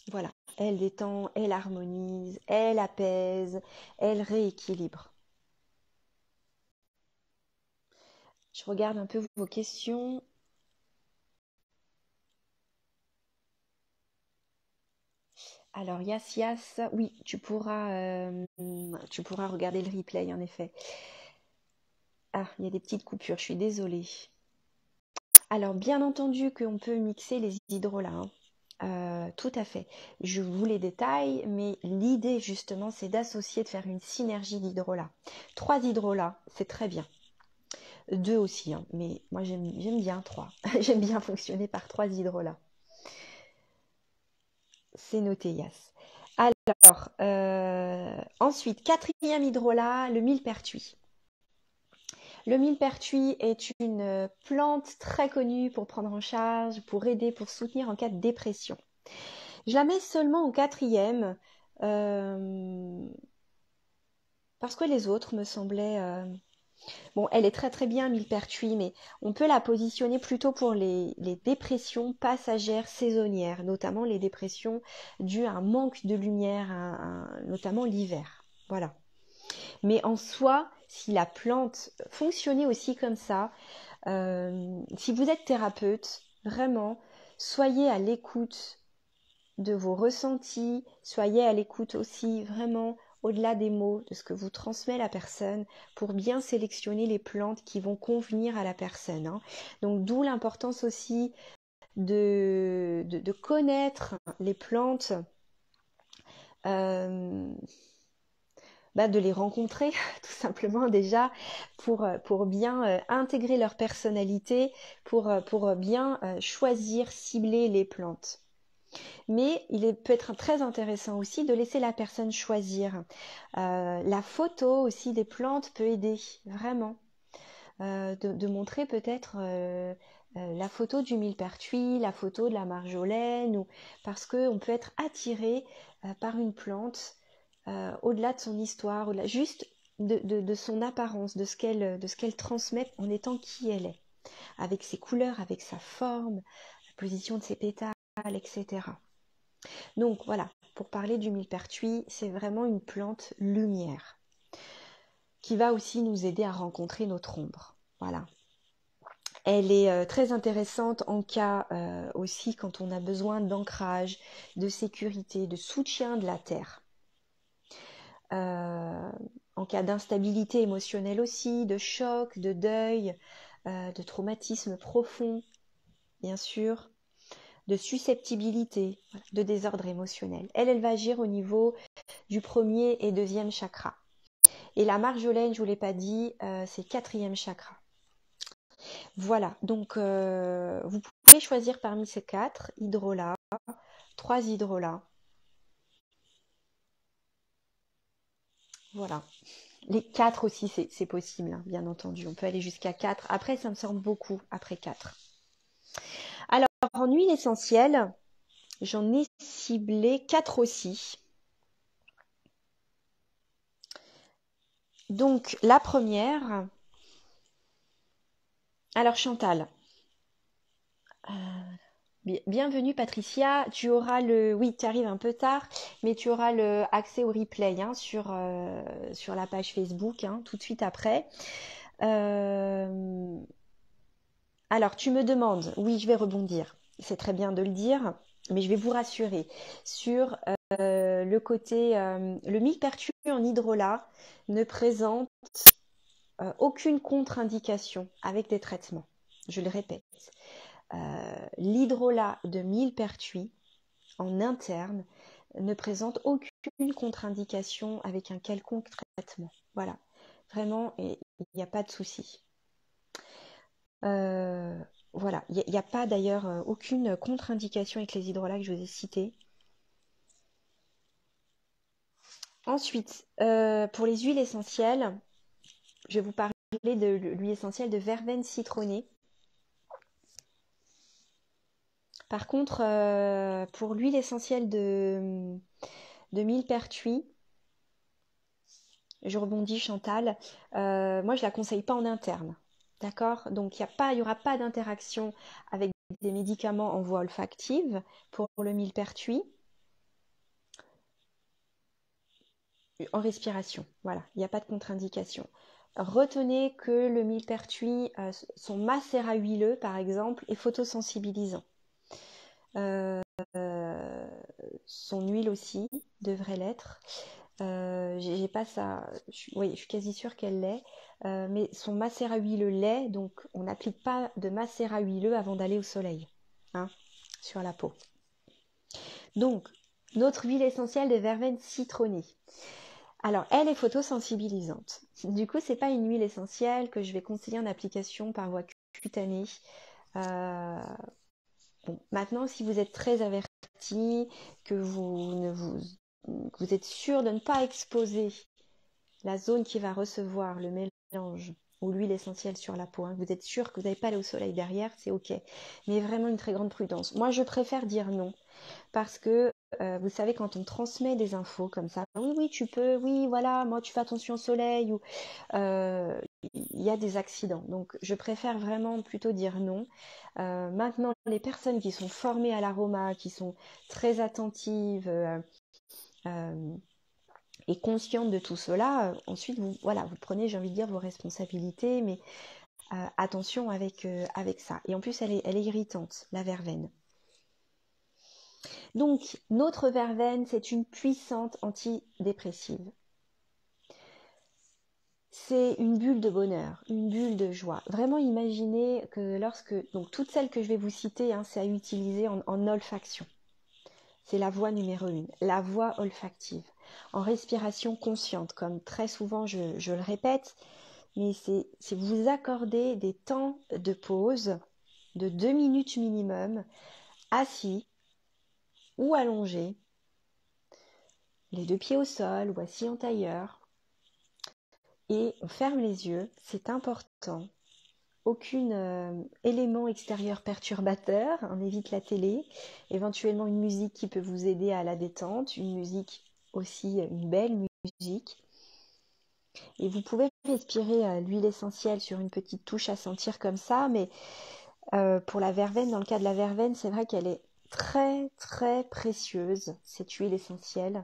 Voilà. Elle détend, elle harmonise, elle apaise, elle rééquilibre. Je regarde un peu vos questions. Alors, Yas, oui, tu pourras regarder le replay, en effet. Ah, il y a des petites coupures, je suis désolée. Alors, bien entendu qu'on peut mixer les hydrolats, hein. Tout à fait. Je vous les détaille, mais l'idée, justement, c'est d'associer, de faire une synergie d'hydrolats. 3 hydrolats, c'est très bien. 2 aussi, hein, mais moi, j'aime bien 3. J'aime bien fonctionner par 3 hydrolats. C'est noté, Yas. Alors, ensuite, 4e hydrolat, le millepertuis. Le millepertuis est une plante très connue pour prendre en charge, pour aider, pour soutenir en cas de dépression. Je la mets seulement au 4e parce que les autres me semblaient... Bon, elle est très très bien, millepertuis, mais on peut la positionner plutôt pour les dépressions passagères saisonnières, notamment les dépressions dues à un manque de lumière, notamment l'hiver. Voilà. Mais en soi, si la plante fonctionnait aussi comme ça, si vous êtes thérapeute, vraiment, soyez à l'écoute de vos ressentis, soyez à l'écoute aussi vraiment au-delà des mots, de ce que vous transmet la personne pour bien sélectionner les plantes qui vont convenir à la personne, hein. Donc d'où l'importance aussi de connaître les plantes, euh, de les rencontrer tout simplement déjà pour bien intégrer leur personnalité, pour bien choisir, cibler les plantes. Mais peut être très intéressant aussi de laisser la personne choisir. La photo aussi des plantes peut aider, vraiment. De montrer peut-être la photo du millepertuis, la photo de la marjolaine, parce qu'on peut être attiré par une plante au-delà de son histoire, juste de son apparence, de ce qu'elle transmet en étant qui elle est, avec ses couleurs, avec sa forme, la position de ses pétales, etc. Donc voilà, pour parler du millepertuis, c'est vraiment une plante lumière qui va aussi nous aider à rencontrer notre ombre. Voilà. Elle est très intéressante en cas aussi quand on a besoin d'ancrage, de sécurité, de soutien de la terre. En cas d'instabilité émotionnelle aussi, de choc, de deuil, de traumatisme profond, bien sûr, de susceptibilité, de désordre émotionnel. Elle va agir au niveau du premier et deuxième chakra. Et la marjolaine, je ne vous l'ai pas dit, c'est quatrième chakra. Voilà, donc vous pouvez choisir parmi ces 4 hydrolats, 3 hydrolats. Voilà. Les 4 aussi, c'est possible, hein, bien entendu. On peut aller jusqu'à 4. Après, ça me semble beaucoup, après 4. Alors, en huile essentielle, j'en ai ciblé 4 aussi. Donc, la première... Alors, Chantal. Bienvenue Patricia, tu auras oui, tu arrives un peu tard, mais tu auras le accès au replay hein, sur la page Facebook hein, tout de suite après. Alors tu me demandes, oui je vais rebondir, c'est très bien de le dire, mais je vais vous rassurer sur le côté, le millepertuis en hydrolat ne présente aucune contre-indication avec des traitements, je le répète. L'hydrolat de millepertuis en interne ne présente aucune contre-indication avec un quelconque traitement. Voilà, vraiment, il n'y a pas de souci. Voilà, il n'y a pas d'ailleurs aucune contre-indication avec les hydrolats que je vous ai cités. Ensuite, pour les huiles essentielles, je vais vous parler de l'huile essentielle de verveine citronnée. Par contre, pour l'huile essentielle de millepertuis, je rebondis Chantal, moi je la conseille pas en interne. D'accord? Donc il n'y aura pas d'interaction avec des médicaments en voie olfactive pour le millepertuis. En respiration, voilà, il n'y a pas de contre-indication. Retenez que le millepertuis, son macérat huileux par exemple, est photosensibilisant. Son huile aussi devrait l'être. J'ai pas ça, oui, je suis quasi sûre qu'elle l'est, mais son macérat huileux l'est, donc on n'applique pas de macérat huileux avant d'aller au soleil, hein, sur la peau. Donc, notre huile essentielle de verveine citronnée. Alors, elle est photosensibilisante. Du coup, c'est pas une huile essentielle que je vais conseiller en application par voie cutanée. Bon, maintenant, si vous êtes très averti, que vous êtes sûr de ne pas exposer la zone qui va recevoir le mélange ou l'huile essentielle sur la peau, hein, vous êtes sûr que vous n'allez pas aller au soleil derrière, c'est ok. Mais vraiment une très grande prudence. Moi, je préfère dire non parce que vous savez, quand on transmet des infos comme ça, oui, oui, tu peux, oui, voilà, moi, tu fais attention au soleil, ou il y a des accidents. Donc, je préfère vraiment plutôt dire non. Maintenant, les personnes qui sont formées à l'aroma, qui sont très attentives et conscientes de tout cela, ensuite, vous, voilà, vous prenez, j'ai envie de dire, vos responsabilités, mais attention avec ça. Et en plus, elle est irritante, la verveine. Donc, notre verveine, c'est une puissante antidépressive. C'est une bulle de bonheur, une bulle de joie. Vraiment imaginez que donc toutes celles que je vais vous citer, hein, c'est à utiliser en olfaction. C'est la voie numéro 1, la voie olfactive. En respiration consciente, comme très souvent je le répète, mais c'est vous accorder des temps de pause de 2 minutes minimum, assis ou allongé, les deux pieds au sol ou assis en tailleur, et on ferme les yeux, c'est important. Aucun élément extérieur perturbateur, on évite la télé, éventuellement une musique qui peut vous aider à la détente, une musique aussi, une belle musique. Et vous pouvez respirer l'huile essentielle sur une petite touche à sentir comme ça, mais pour la verveine, dans le cas de la verveine, c'est vrai qu'elle est très très précieuse, cette huile essentielle.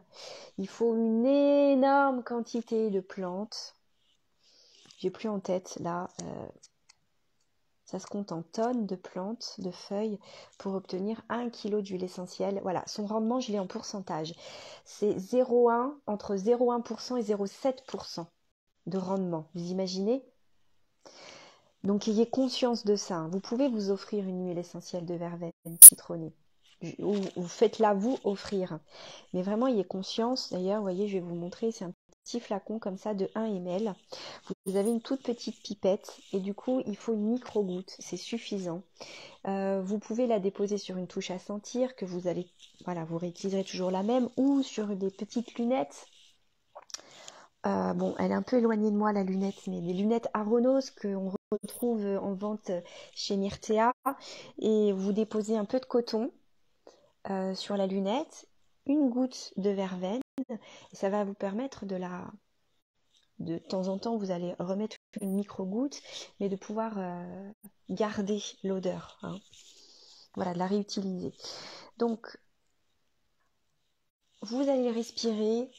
Il faut une énorme quantité de plantes. J'ai plus en tête là. Ça se compte en tonnes de plantes, de feuilles, pour obtenir 1 kg d'huile essentielle. Voilà, son rendement, je l'ai en pourcentage. C'est entre 0,1% et 0,7% de rendement. Vous imaginez? Donc, ayez conscience de ça. Vous pouvez vous offrir une huile essentielle de verveine citronnée. Ou faites-la vous offrir. Mais vraiment, ayez conscience. D'ailleurs, vous voyez, je vais vous montrer, c'est un petit flacon comme ça de 1 ml. Vous avez une toute petite pipette et du coup, il faut une micro-goutte. C'est suffisant. Vous pouvez la déposer sur une touche à sentir que vous allez, voilà, vous réutiliserez toujours la même ou sur des petites lunettes. Bon, elle est un peu éloignée de moi la lunette, mais des lunettes Aronos qu'on retrouve en vente chez Myrtea. Et vous déposez un peu de coton sur la lunette, une goutte de verveine, et ça va vous permettre de temps en temps, vous allez remettre une micro-goutte, mais de pouvoir garder l'odeur. Hein. Voilà, de la réutiliser. Donc, vous allez respirer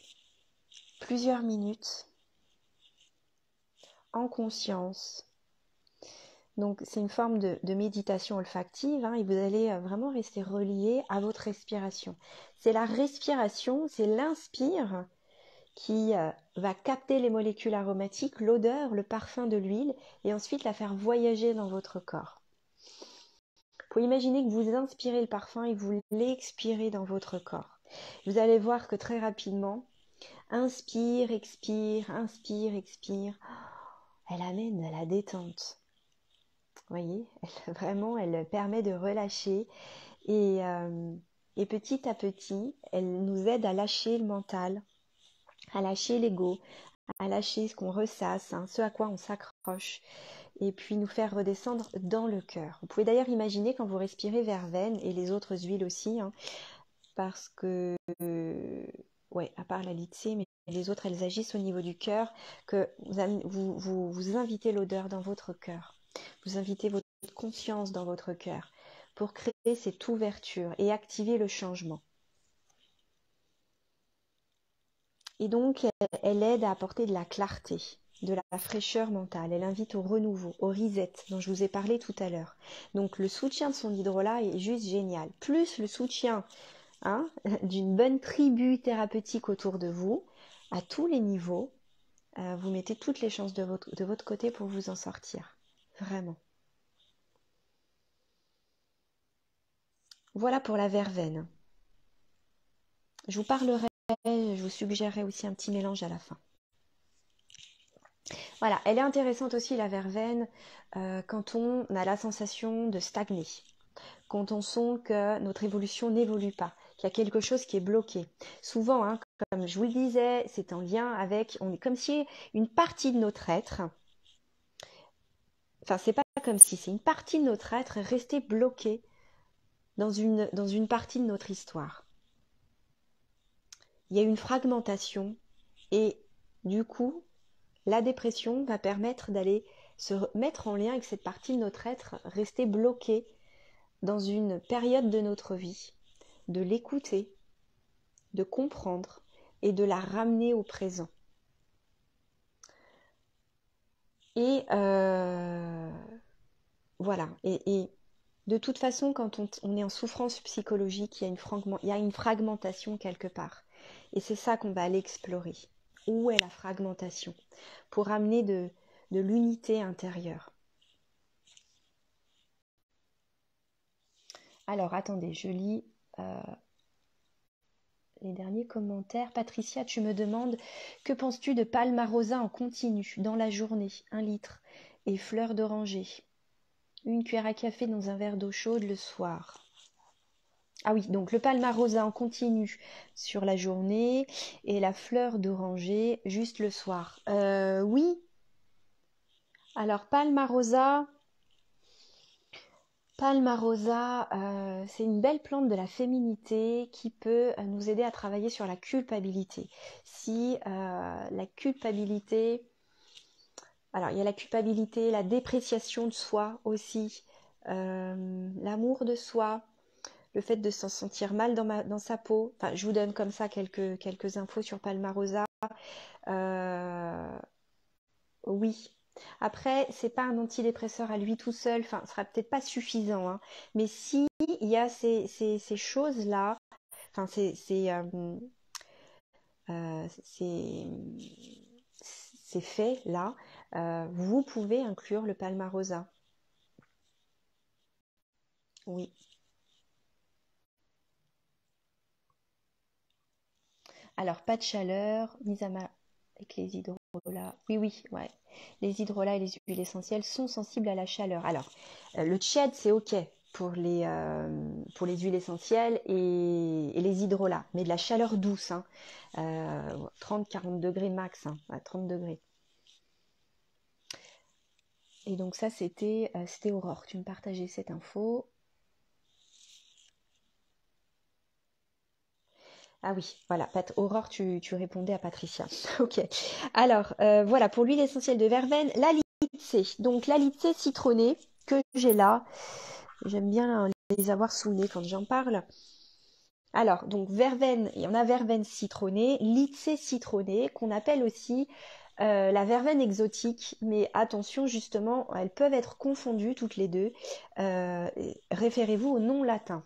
plusieurs minutes en conscience. Donc, c'est une forme de méditation olfactive hein, et vous allez vraiment rester relié à votre respiration. C'est la respiration, c'est l'inspire qui va capter les molécules aromatiques, l'odeur, le parfum de l'huile et ensuite la faire voyager dans votre corps. Vous pouvez imaginer que vous inspirez le parfum et vous l'expirez dans votre corps. Vous allez voir que très rapidement, inspire, expire, elle amène à la détente. Vous voyez, vraiment, elle permet de relâcher et petit à petit, elle nous aide à lâcher le mental, à lâcher l'ego, à lâcher ce qu'on ressasse, hein, ce à quoi on s'accroche, et puis nous faire redescendre dans le cœur. Vous pouvez d'ailleurs imaginer quand vous respirez verveine et les autres huiles aussi, hein, parce que, ouais, à part la lycée, mais les autres, elles agissent au niveau du cœur, que vous invitez l'odeur dans votre cœur. Vous invitez votre conscience dans votre cœur pour créer cette ouverture et activer le changement. Et donc, elle aide à apporter de la clarté, de la fraîcheur mentale. Elle invite au renouveau, au reset dont je vous ai parlé tout à l'heure. Donc, le soutien de son hydrolat est juste génial. Plus le soutien hein, d'une bonne tribu thérapeutique autour de vous, à tous les niveaux, vous mettez toutes les chances de votre côté pour vous en sortir. Vraiment. Voilà pour la verveine. Je vous suggérerai aussi un petit mélange à la fin. Voilà, elle est intéressante aussi la verveine quand on a la sensation de stagner, quand on sent que notre évolution n'évolue pas, qu'il y a quelque chose qui est bloqué. Souvent, hein, comme je vous le disais, c'est en lien avec, on est comme si une partie de notre être, enfin c'est pas comme si, c'est une partie de notre être est restée bloquée dans une partie de notre histoire. il y a une fragmentation et du coup, la dépression va permettre d'aller se mettre en lien avec cette partie de notre être restée bloquée dans une période de notre vie, de l'écouter, de comprendre et de la ramener au présent. Et voilà. Et de toute façon, quand on est en souffrance psychologique, il y a une fragmentation quelque part. Et c'est ça qu'on va aller explorer. Où est la fragmentation? Pour amener de l'unité intérieure. Alors, attendez, je lis les derniers commentaires. Patricia, tu me demandes, que penses-tu de Palmarosa en continu, dans la journée, 1 litre, et fleurs d'oranger, 1 cuillère à café dans un verre d'eau chaude le soir. Ah oui, donc le Palmarosa en continu sur la journée et la fleur d'oranger juste le soir. Oui. Alors Palmarosa, c'est une belle plante de la féminité qui peut nous aider à travailler sur la culpabilité. Si la culpabilité, alors il y a la culpabilité, la dépréciation de soi aussi, l'amour de soi, le fait de s'en sentir mal dans sa peau. Enfin, je vous donne comme ça quelques infos sur Palmarosa. Oui. Après, c'est pas un antidépresseur à lui tout seul, enfin, ce sera peut-être pas suffisant, hein. Mais si il y a ces choses-là, enfin, ces, ces faits-là, vous pouvez inclure le Palmarosa. Oui. Alors, pas de chaleur, mise à mal avec les hydrolats. Oui, oui, ouais. Les hydrolats et les huiles essentielles sont sensibles à la chaleur. Alors, le tchède, c'est OK pour les huiles essentielles et les hydrolats, mais de la chaleur douce, hein. 30-40 degrés max, hein, à 30 degrés. Et donc ça, c'était Aurore. Tu me partageais cette info. Ah oui, voilà, Aurore, tu répondais à Patricia. Ok. Alors, voilà, pour l'huile essentielle de verveine, la Litsé. Donc, la Litsé citronnée que j'ai là. J'aime bien les avoir sous le nez quand j'en parle. Alors, donc, verveine, il y en a verveine citronnée, Litsé citronnée, qu'on appelle aussi la verveine exotique. Mais attention, justement, elles peuvent être confondues toutes les deux. Référez-vous au nom latin.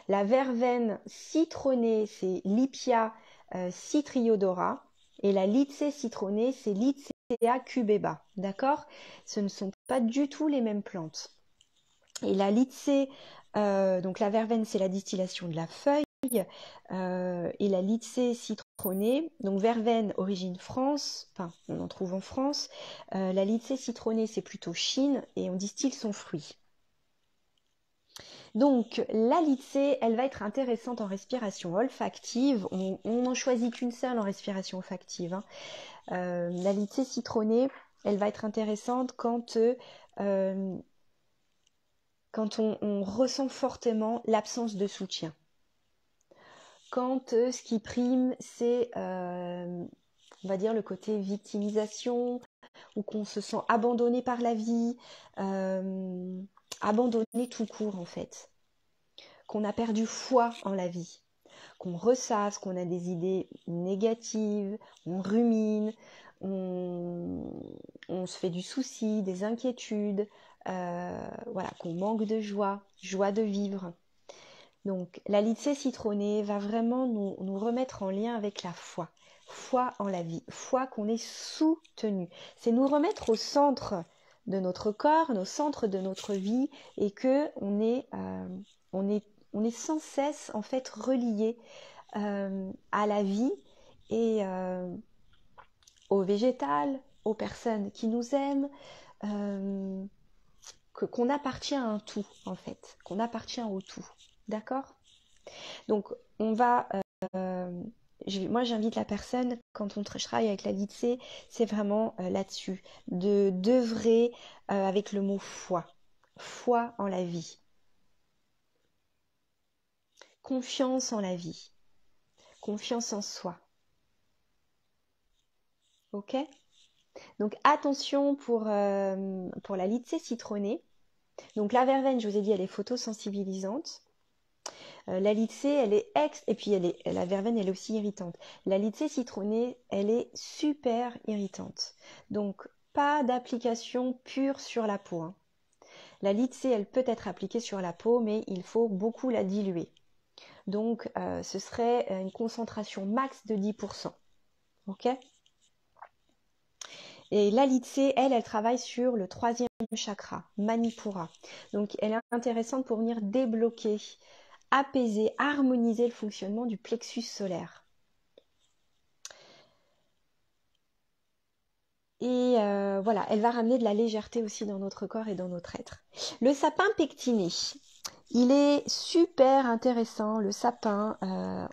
La verveine citronnée, c'est Lipia citriodora. Et la Lycée citronnée, c'est Lycea cubeba. D'accord? Ce ne sont pas du tout les mêmes plantes. Et la Lycée, donc la verveine, c'est la distillation de la feuille. Et la Lycée citronnée, donc verveine origine France, enfin on en trouve en France. La Lycée citronnée, c'est plutôt Chine et on distille son fruit. Donc la Lycée, elle va être intéressante en respiration olfactive. On n'en choisit qu'une seule en respiration olfactive, hein. La Lycée citronnée, elle va être intéressante quand on ressent fortement l'absence de soutien. Quand ce qui prime, c'est, on va dire, le côté victimisation, ou qu'on se sent abandonné par la vie, abandonné tout court en fait, qu'on a perdu foi en la vie, qu'on ressasse, qu'on a des idées négatives, on rumine, on se fait du souci, des inquiétudes, voilà, qu'on manque de joie de vivre. Donc la Lycée citronnée va vraiment nous remettre en lien avec la foi en la vie, foi qu'on est soutenu. C'est nous remettre au centre de notre corps, au centre de notre vie, et que on est sans cesse en fait relié à la vie et au végétal, aux personnes qui nous aiment, qu'on appartient à un tout en fait, qu'on appartient au tout. D'accord? Donc on va moi, j'invite la personne, quand je travaille avec la Lycée, c'est vraiment là-dessus, d'œuvrer avec le mot foi. Foi en la vie. Confiance en la vie. confiance en soi. Ok? Donc attention pour la lycée citronnée. Donc la verveine, je vous ai dit, elle est photosensibilisante. La lycée, elle est et puis la verveine, elle est aussi irritante. La lycée citronnée, elle est super irritante. Donc pas d'application pure sur la peau, hein. La lycée, elle peut être appliquée sur la peau, mais il faut beaucoup la diluer. Donc ce serait une concentration max de 10%. Ok? Et la lycée, elle travaille sur le 3e chakra, Manipura. Donc elle est intéressante pour venir débloquer, apaiser, harmoniser le fonctionnement du plexus solaire. Et voilà, elle va ramener de la légèreté aussi dans notre corps et dans notre être. Le sapin pectiné, il est super intéressant, le sapin,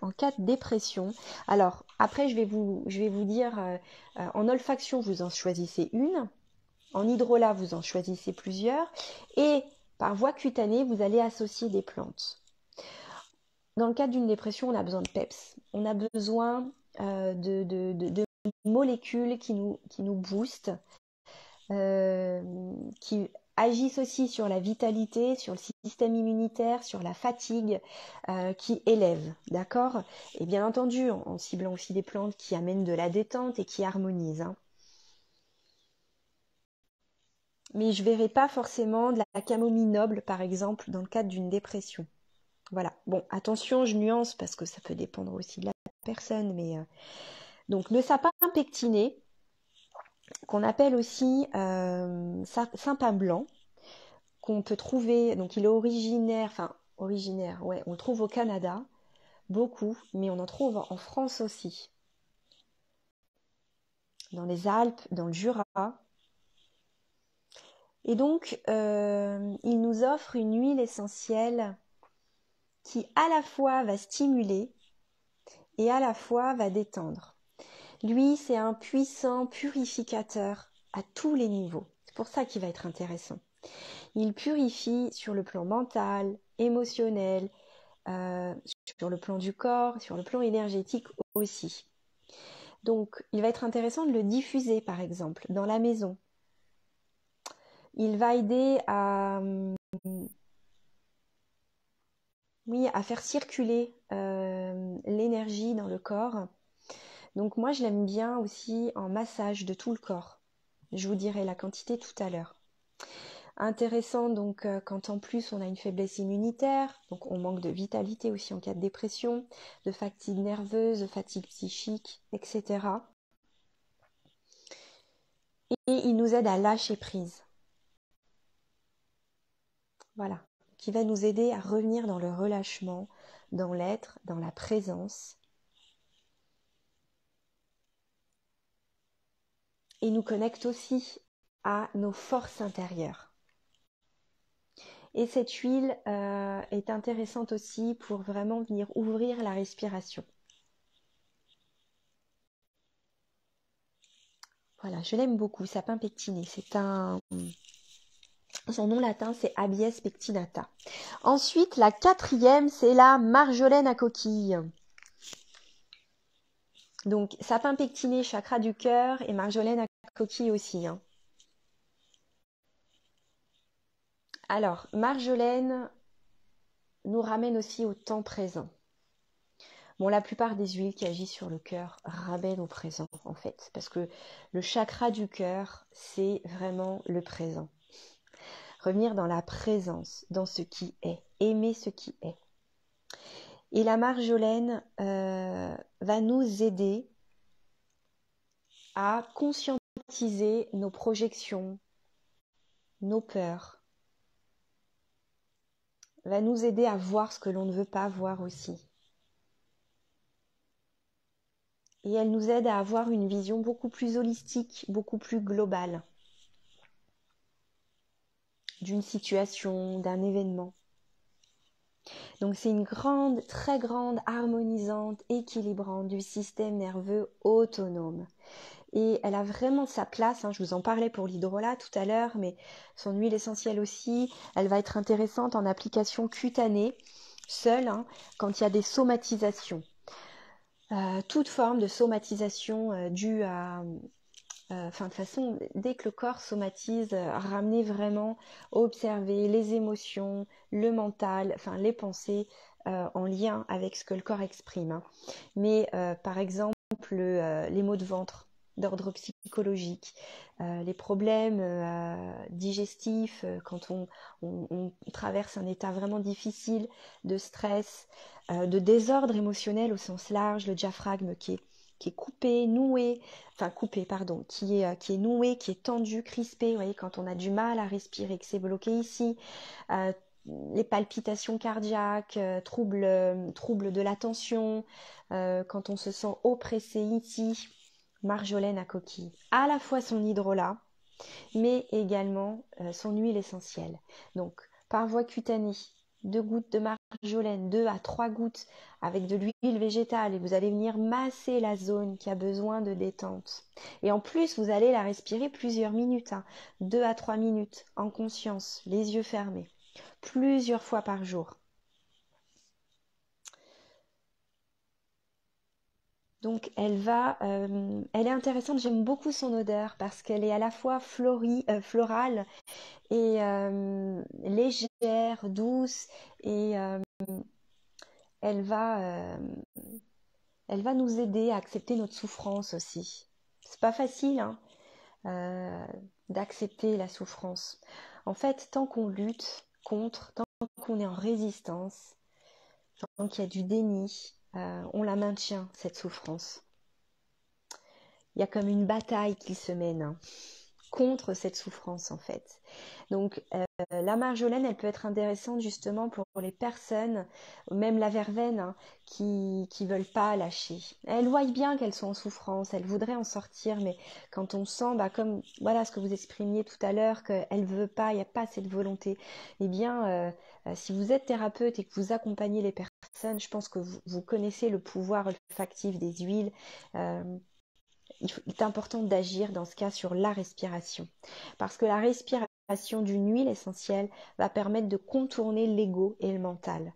en cas de dépression. Alors, après, je vais vous dire, en olfaction, vous en choisissez une. En hydrolat, vous en choisissez plusieurs. Et par voie cutanée, vous allez associer des plantes. Dans le cadre d'une dépression, on a besoin de peps. On a besoin de molécules qui nous boostent, qui agissent aussi sur la vitalité, sur le système immunitaire, sur la fatigue, qui élèvent, d'accord? Et bien entendu, en ciblant aussi des plantes qui amènent de la détente et qui harmonisent, hein. Mais je ne verrai pas forcément de la camomille noble, par exemple, dans le cadre d'une dépression. Voilà. Bon, attention, je nuance parce que ça peut dépendre aussi de la personne, mais donc le sapin pectiné, qu'on appelle aussi sapin blanc, qu'on peut trouver, donc il est originaire, ouais, on le trouve au Canada, beaucoup, mais on en trouve en France aussi, dans les Alpes, dans le Jura. Et donc, il nous offre une huile essentielle qui à la fois va stimuler et à la fois va détendre. Lui, c'est un puissant purificateur à tous les niveaux. C'est pour ça qu'il va être intéressant. Il purifie sur le plan mental, émotionnel, sur le plan du corps, sur le plan énergétique aussi. Donc, il va être intéressant de le diffuser, par exemple, dans la maison. Il va aider à faire circuler l'énergie dans le corps. Donc moi, je l'aime bien aussi en massage de tout le corps. Je vous dirai la quantité tout à l'heure. Intéressant donc quand en plus on a une faiblesse immunitaire, donc on manque de vitalité aussi en cas de dépression, de fatigue nerveuse, de fatigue psychique, etc. Et il nous aide à lâcher prise. Voilà, qui va nous aider à revenir dans le relâchement, dans l'être, dans la présence. Et nous connecte aussi à nos forces intérieures. Et cette huile est intéressante aussi pour vraiment venir ouvrir la respiration. Voilà, je l'aime beaucoup, sapin pectiné. Son nom latin, c'est Abies pectinata. Ensuite, la 4e, c'est la marjolaine à coquille. Donc, sapin pectiné, chakra du cœur, et marjolaine à coquille aussi, hein. Alors, marjolaine nous ramène aussi au temps présent. Bon, la plupart des huiles qui agissent sur le cœur ramènent au présent, en fait, parce que le chakra du cœur, c'est vraiment le présent. Revenir dans la présence, dans ce qui est, aimer ce qui est. Et la marjolaine va nous aider à conscientiser nos projections, nos peurs, va nous aider à voir ce que l'on ne veut pas voir aussi. Et elle nous aide à avoir une vision beaucoup plus holistique, beaucoup plus globale d'une situation, d'un événement. Donc c'est une grande, très grande harmonisante, équilibrante du système nerveux autonome. Et elle a vraiment sa place, hein, je vous en parlais pour l'hydrolat tout à l'heure, mais son huile essentielle aussi, elle va être intéressante en application cutanée, seule, hein, quand il y a des somatisations. toute forme de somatisation due à... de toute façon, dès que le corps somatise, ramener vraiment, observer les émotions, le mental, les pensées en lien avec ce que le corps exprime, hein. Mais par exemple, les maux de ventre d'ordre psychologique, les problèmes digestifs quand on traverse un état vraiment difficile de stress, de désordre émotionnel au sens large, le diaphragme qui est coupé, noué, coupé, pardon, qui est noué, qui est tendu, crispé, vous voyez, quand on a du mal à respirer, que c'est bloqué ici, euh, les palpitations cardiaques, troubles de l'attention, quand on se sent oppressé ici, marjolaine à coquille. À la fois son hydrolat, mais également son huile essentielle. Donc, par voie cutanée, 2 gouttes de marjolaine, 2 à 3 gouttes avec de l'huile végétale et vous allez venir masser la zone qui a besoin de détente. Et en plus, vous allez la respirer plusieurs minutes, 2 à 3 minutes, en conscience, les yeux fermés, plusieurs fois par jour. Donc elle est intéressante, j'aime beaucoup son odeur parce qu'elle est à la fois florale et légère, douce et elle va, euh, elle va nous aider à accepter notre souffrance aussi. C'est pas facile, hein, euh, d'accepter la souffrance. En fait, tant qu'on lutte contre, tant qu'on est en résistance, tant qu'il y a du déni, on la maintient, cette souffrance. Il y a comme une bataille qui se mène, hein, contre cette souffrance en fait. Donc la marjolaine, elle peut être intéressante justement pour les personnes, même la verveine, hein, qui veulent pas lâcher. Elles voient bien qu'elles sont en souffrance, elles voudraient en sortir, mais quand on sent, comme voilà ce que vous exprimiez tout à l'heure, qu'elle veut pas, il n'y a pas cette volonté, eh bien, si vous êtes thérapeute et que vous accompagnez les personnes, je pense que vous connaissez le pouvoir olfactif des huiles. Euh, il est important d'agir dans ce cas sur la respiration. Parce que la respiration d'une huile essentielle va permettre de contourner l'ego et le mental.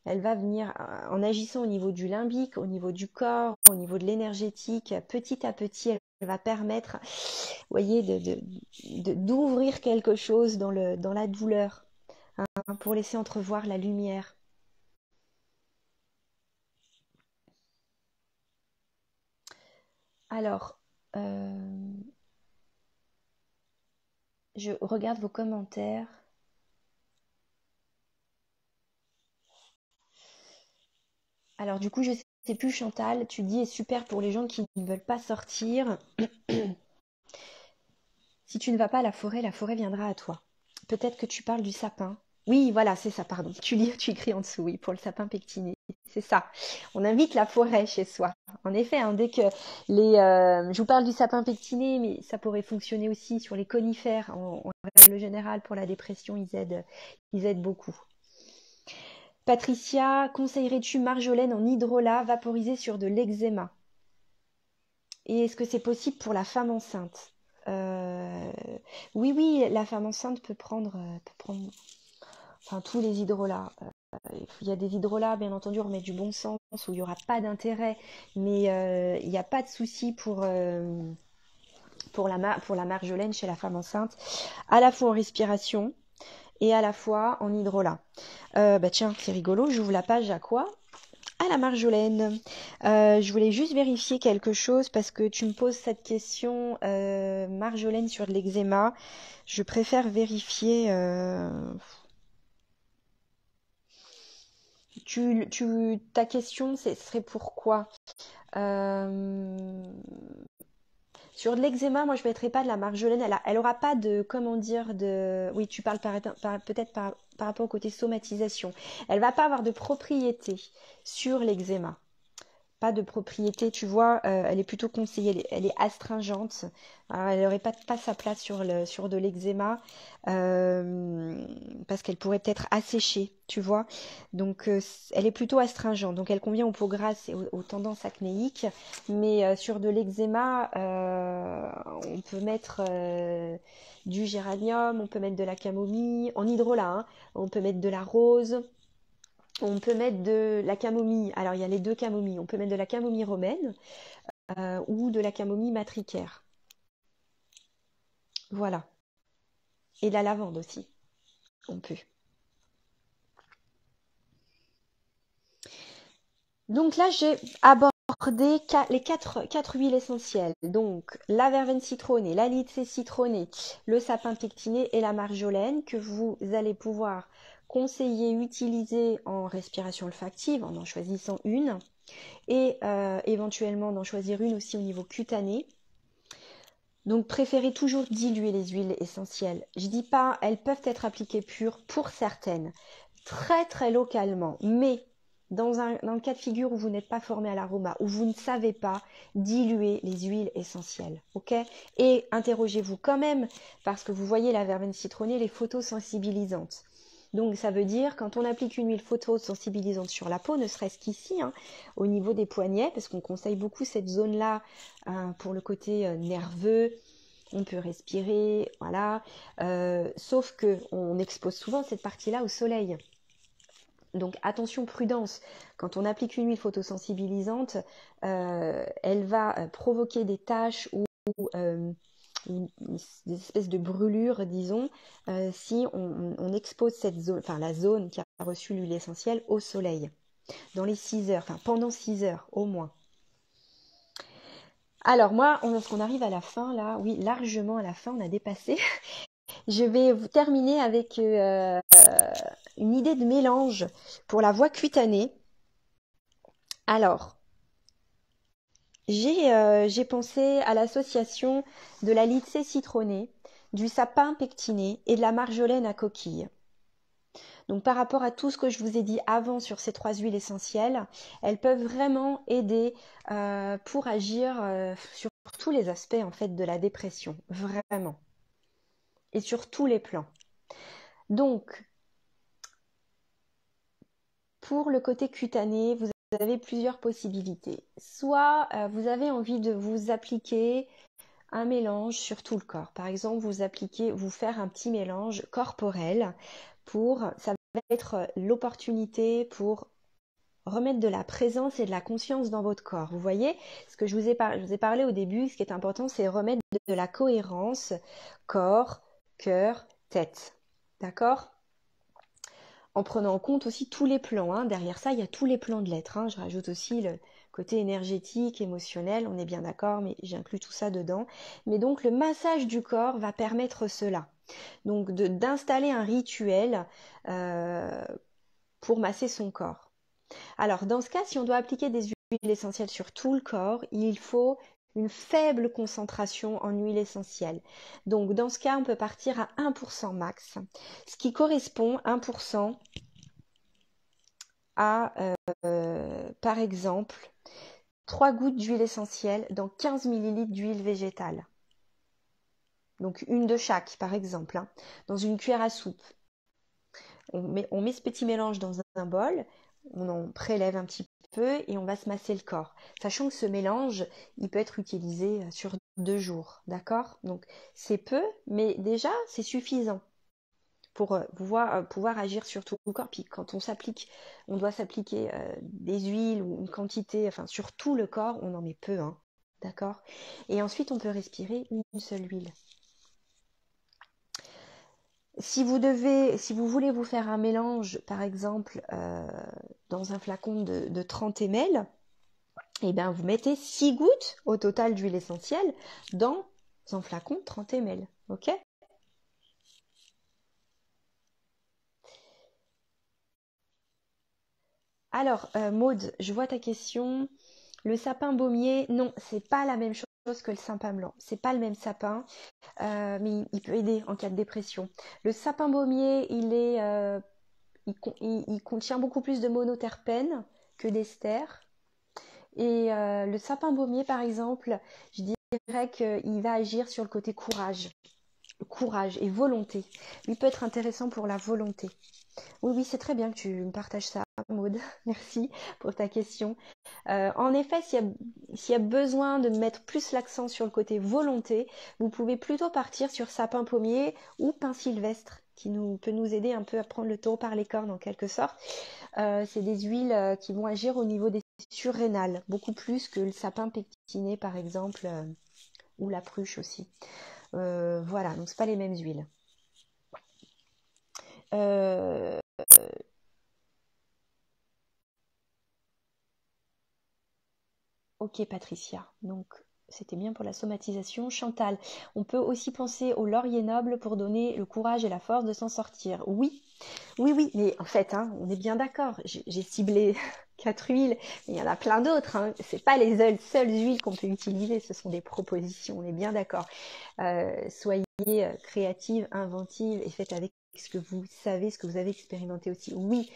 Elle va venir, en agissant au niveau du limbique, au niveau du corps, au niveau de l'énergétique, petit à petit, elle va permettre, vous voyez, d'ouvrir quelque chose dans la douleur, hein, pour laisser entrevoir la lumière. Alors, je regarde vos commentaires. Alors du coup, je sais plus Chantal, tu dis est super pour les gens qui ne veulent pas sortir. Si tu ne vas pas à la forêt viendra à toi. Peut-être que tu parles du sapin. Oui, voilà, c'est ça, pardon. Tu écris en dessous, oui, pour le sapin pectiné. C'est ça. On invite la forêt chez soi. En effet, hein, dès que je vous parle du sapin pectiné, mais ça pourrait fonctionner aussi sur les conifères. En règle générale, pour la dépression, ils aident beaucoup. Patricia, conseillerais-tu marjolaine en hydrolat vaporisé sur de l'eczéma? Et est-ce que c'est possible pour la femme enceinte? Euh, Oui, oui, la femme enceinte peut prendre tous les hydrolats. Il y a des hydrolats, bien entendu, on remet du bon sens, où il n'y aura pas d'intérêt, mais il n'y a pas de souci pour la marjolaine chez la femme enceinte, à la fois en respiration et à la fois en hydrolat. Tiens, c'est rigolo, j'ouvre la page à quoi? À la marjolaine. Je voulais juste vérifier quelque chose parce que tu me poses cette question, marjolaine sur de l'eczéma. Je préfère vérifier. Ta question, ce serait pourquoi? Sur de l'eczéma, moi je ne mettrais pas de la marjolaine. Elle aura pas de, comment dire, de. Oui, tu parles peut-être par rapport au côté somatisation. Elle va pas avoir de propriété sur l'eczéma. Pas de propriété, tu vois, elle est plutôt conseillée, elle est astringente. Elle n'aurait pas sa place sur de l'eczéma, parce qu'elle pourrait être asséchée, tu vois. Donc elle est plutôt astringente, donc elle convient aux peaux grasses et aux tendances acnéiques. Mais sur de l'eczéma, on peut mettre du géranium, on peut mettre de la camomille, en hydrolat, hein. On peut mettre de la rose. On peut mettre de la camomille. Alors, il y a les deux camomilles. On peut mettre de la camomille romaine ou de la camomille matricaire. Voilà. Et de la lavande aussi. On peut. Donc là, j'ai abordé les quatre huiles essentielles. Donc, la verveine citronnée, la lycée citronnée, le sapin pectiné et la marjolaine que vous allez pouvoir conseiller, utiliser en respiration olfactive en choisissant une et éventuellement d'en choisir une aussi au niveau cutané. Donc, préférez toujours diluer les huiles essentielles. Je dis pas, elles peuvent être appliquées pures pour certaines, très très localement, mais dans le cas de figure où vous n'êtes pas formé à l'aroma, où vous ne savez pas, diluer les huiles essentielles, ok? Et interrogez-vous quand même, parce que vous voyez la verveine citronnée, elle est photosensibilisante. Donc ça veut dire quand on applique une huile photosensibilisante sur la peau, ne serait-ce qu'ici, hein, au niveau des poignets, parce qu'on conseille beaucoup cette zone-là pour le côté nerveux, on peut respirer, voilà. Sauf que on expose souvent cette partie-là au soleil. Donc attention, prudence. Quand on applique une huile photosensibilisante, elle va provoquer des taches ou des espèces de brûlures, disons, si on expose cette zone, enfin la zone qui a reçu l'huile essentielle au soleil, dans les 6 heures, enfin pendant 6 heures au moins. Alors moi, lorsqu'on arrive à la fin, là, oui, largement à la fin, on a dépassé. Je vais vous terminer avec une idée de mélange pour la voie cutanée. Alors, j'ai pensé à l'association de la lycée citronnée, du sapin pectiné et de la marjolaine à coquille. Donc par rapport à tout ce que je vous ai dit avant sur ces 3 huiles essentielles, elles peuvent vraiment aider pour agir sur tous les aspects en fait de la dépression, vraiment, et sur tous les plans. Donc, pour le côté cutané, vous avez plusieurs possibilités. Soit vous avez envie de vous appliquer un mélange sur tout le corps. Par exemple, vous faire un petit mélange corporel ça va être l'opportunité pour remettre de la présence et de la conscience dans votre corps. Vous voyez, ce que je vous ai parlé au début, ce qui est important, c'est remettre de la cohérence corps, cœur, tête. D'accord ? En prenant en compte aussi tous les plans, hein. Derrière ça, il y a tous les plans de l'être, hein. Je rajoute aussi le côté énergétique, émotionnel, on est bien d'accord, mais j'inclus tout ça dedans. Mais donc le massage du corps va permettre cela. Donc d'installer un rituel pour masser son corps. Alors dans ce cas, si on doit appliquer des huiles essentielles sur tout le corps, il faut une faible concentration en huile essentielle. Donc dans ce cas, on peut partir à 1% max, ce qui correspond 1% à, par exemple, 3 gouttes d'huile essentielle dans 15 ml d'huile végétale. Donc une de chaque, par exemple, hein, dans une cuillère à soupe. On met ce petit mélange dans un bol, on en prélève un petit peu et on va se masser le corps. Sachant que ce mélange, il peut être utilisé sur 2 jours, d'accord? Donc c'est peu, mais déjà c'est suffisant pour pouvoir agir sur tout le corps. Puis quand on doit s'appliquer des huiles ou une quantité, enfin sur tout le corps, on en met peu, hein, d'accord? Et ensuite on peut respirer une seule huile. Si vous voulez vous faire un mélange, par exemple, dans un flacon de 30 ml, eh bien, vous mettez 6 gouttes au total d'huile essentielle dans un flacon de 30 ml. Ok ? Alors, Maude, je vois ta question. Le sapin baumier, non, c'est pas la même chose que le sapin blanc. C'est pas le même sapin, mais il peut aider en cas de dépression. Le sapin baumier, il contient beaucoup plus de monoterpènes que d'ester. Et le sapin baumier, par exemple, je dirais qu'il va agir sur le côté courage et volonté. Il peut être intéressant pour la volonté. Oui, oui, c'est très bien que tu me partages ça, Maud. Merci pour ta question. En effet, s'il y a besoin de mettre plus l'accent sur le côté volonté, vous pouvez plutôt partir sur sapin pommier ou pin sylvestre, qui peut nous aider un peu à prendre le taureau par les cornes en quelque sorte. c'est des huiles qui vont agir au niveau des surrénales, beaucoup plus que le sapin pectiné par exemple, ou la pruche aussi. Voilà, donc c'est pas les mêmes huiles. Euh, ok Patricia, donc c'était bien pour la somatisation. Chantal, on peut aussi penser au laurier noble pour donner le courage et la force de s'en sortir. Oui, oui, oui, mais en fait, hein, on est bien d'accord. J'ai ciblé 4 huiles, mais il y en a plein d'autres. Hein. C'est pas les seules huiles qu'on peut utiliser, ce sont des propositions. On est bien d'accord. Soyez créative, inventive et faites avec ce que vous savez, ce que vous avez expérimenté aussi. Oui,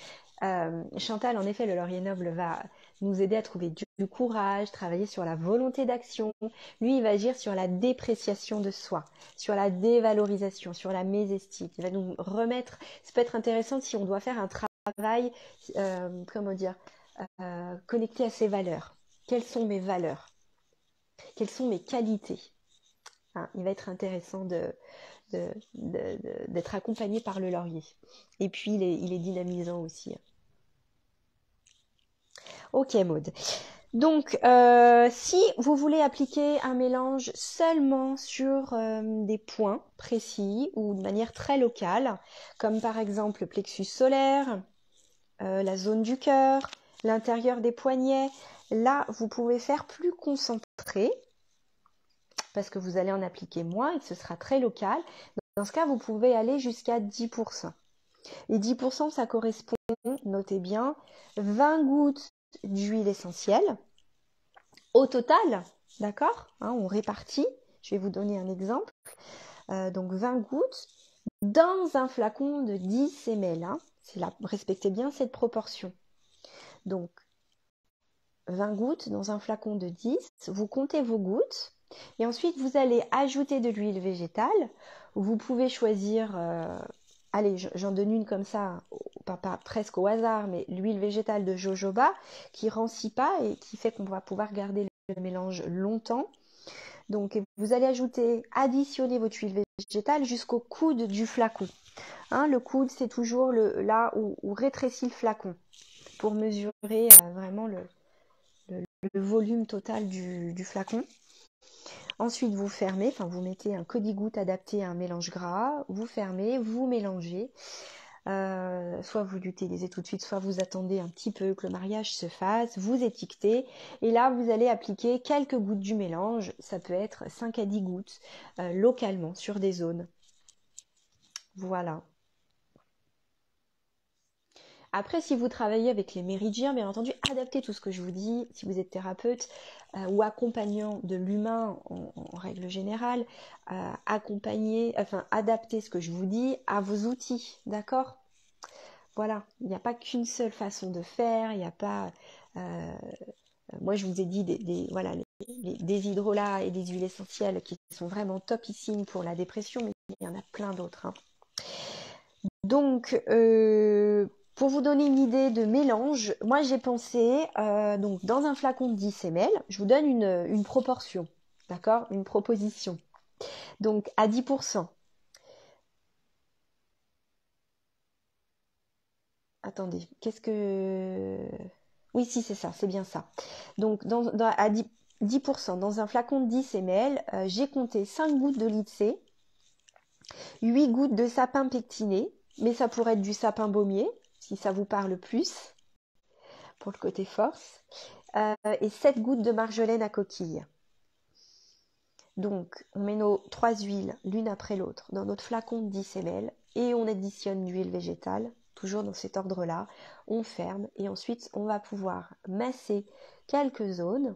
Chantal, en effet, le laurier noble va nous aider à trouver du courage, travailler sur la volonté d'action. Lui, il va agir sur la dépréciation de soi, sur la dévalorisation, sur la mésestime. Il va nous remettre. Ça peut être intéressant si on doit faire un travail, comment dire, connecté à ses valeurs. Quelles sont mes valeurs? Quelles sont mes qualités? Hein, il va être intéressant d'être accompagné par le laurier. Et puis, il est dynamisant aussi. Ok, Maud. Donc, si vous voulez appliquer un mélange seulement sur des points précis ou de manière très locale, comme par exemple le plexus solaire, la zone du cœur, l'intérieur des poignets, là, vous pouvez faire plus concentré parce que vous allez en appliquer moins et que ce sera très local. Dans ce cas, vous pouvez aller jusqu'à 10%. Et 10%, ça correspond, notez bien, 20 gouttes d'huile essentielle. Au total, d'accord, hein, on répartit. Je vais vous donner un exemple. Donc 20 gouttes dans un flacon de 10 ml. Hein. Respectez bien cette proportion. Donc 20 gouttes dans un flacon de 10. Vous comptez vos gouttes. Et ensuite, vous allez ajouter de l'huile végétale. Vous pouvez choisir, allez, j'en donne une comme ça, pas presque au hasard, mais l'huile végétale de jojoba qui rancit pas et qui fait qu'on va pouvoir garder le mélange longtemps. Donc, vous allez additionner votre huile végétale jusqu'au coude du flacon. Hein, le coude, c'est toujours là où rétrécit le flacon pour mesurer vraiment le volume total du flacon. Ensuite, vous fermez, enfin vous mettez un codi-goutte adapté à un mélange gras, vous fermez, vous mélangez. Soit vous l'utilisez tout de suite, soit vous attendez un petit peu que le mariage se fasse, vous étiquetez et là vous allez appliquer quelques gouttes du mélange, ça peut être 5 à 10 gouttes localement sur des zones. Voilà. Après, si vous travaillez avec les méridiens, bien entendu, adaptez tout ce que je vous dis. Si vous êtes thérapeute ou accompagnant de l'humain en règle générale, adaptez ce que je vous dis à vos outils, d'accord? Voilà, il n'y a pas qu'une seule façon de faire, il n'y a pas... moi, je vous ai dit voilà, des hydrolats et des huiles essentielles qui sont vraiment topissimes pour la dépression, mais il y en a plein d'autres. Hein. Donc, pour vous donner une idée de mélange, moi j'ai pensé, donc dans un flacon de 10 ml, je vous donne une proportion, d'accord? Une proposition. Donc à 10%. Attendez, qu'est-ce que... Oui, si, c'est ça, c'est bien ça. Donc à 10%, dans un flacon de 10 ml, j'ai compté 5 gouttes d'olive C, 8 gouttes de sapin pectiné, mais ça pourrait être du sapin baumier, si ça vous parle plus, pour le côté force, et 7 gouttes de marjolaine à coquille. Donc, on met nos 3 huiles l'une après l'autre dans notre flacon de 10 ml et on additionne l'huile végétale, toujours dans cet ordre-là. On ferme et ensuite, on va pouvoir masser quelques zones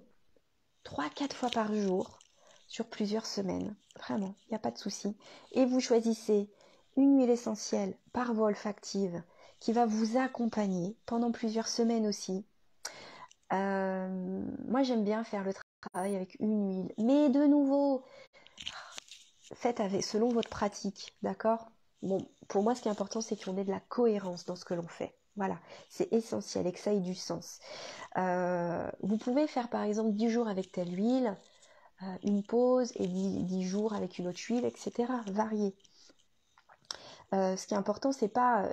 3-4 fois par jour sur plusieurs semaines. Vraiment, il n'y a pas de souci. Et vous choisissez une huile essentielle par voie olfactive qui va vous accompagner pendant plusieurs semaines aussi. Moi, j'aime bien faire le travail avec une huile. Mais de nouveau, faites selon votre pratique, d'accord? Bon, pour moi, ce qui est important, c'est qu'on ait de la cohérence dans ce que l'on fait. Voilà, c'est essentiel et que ça ait du sens. Vous pouvez faire par exemple 10 jours avec telle huile, une pause et 10 jours avec une autre huile, etc. Varier. Ce qui est important, c'est pas...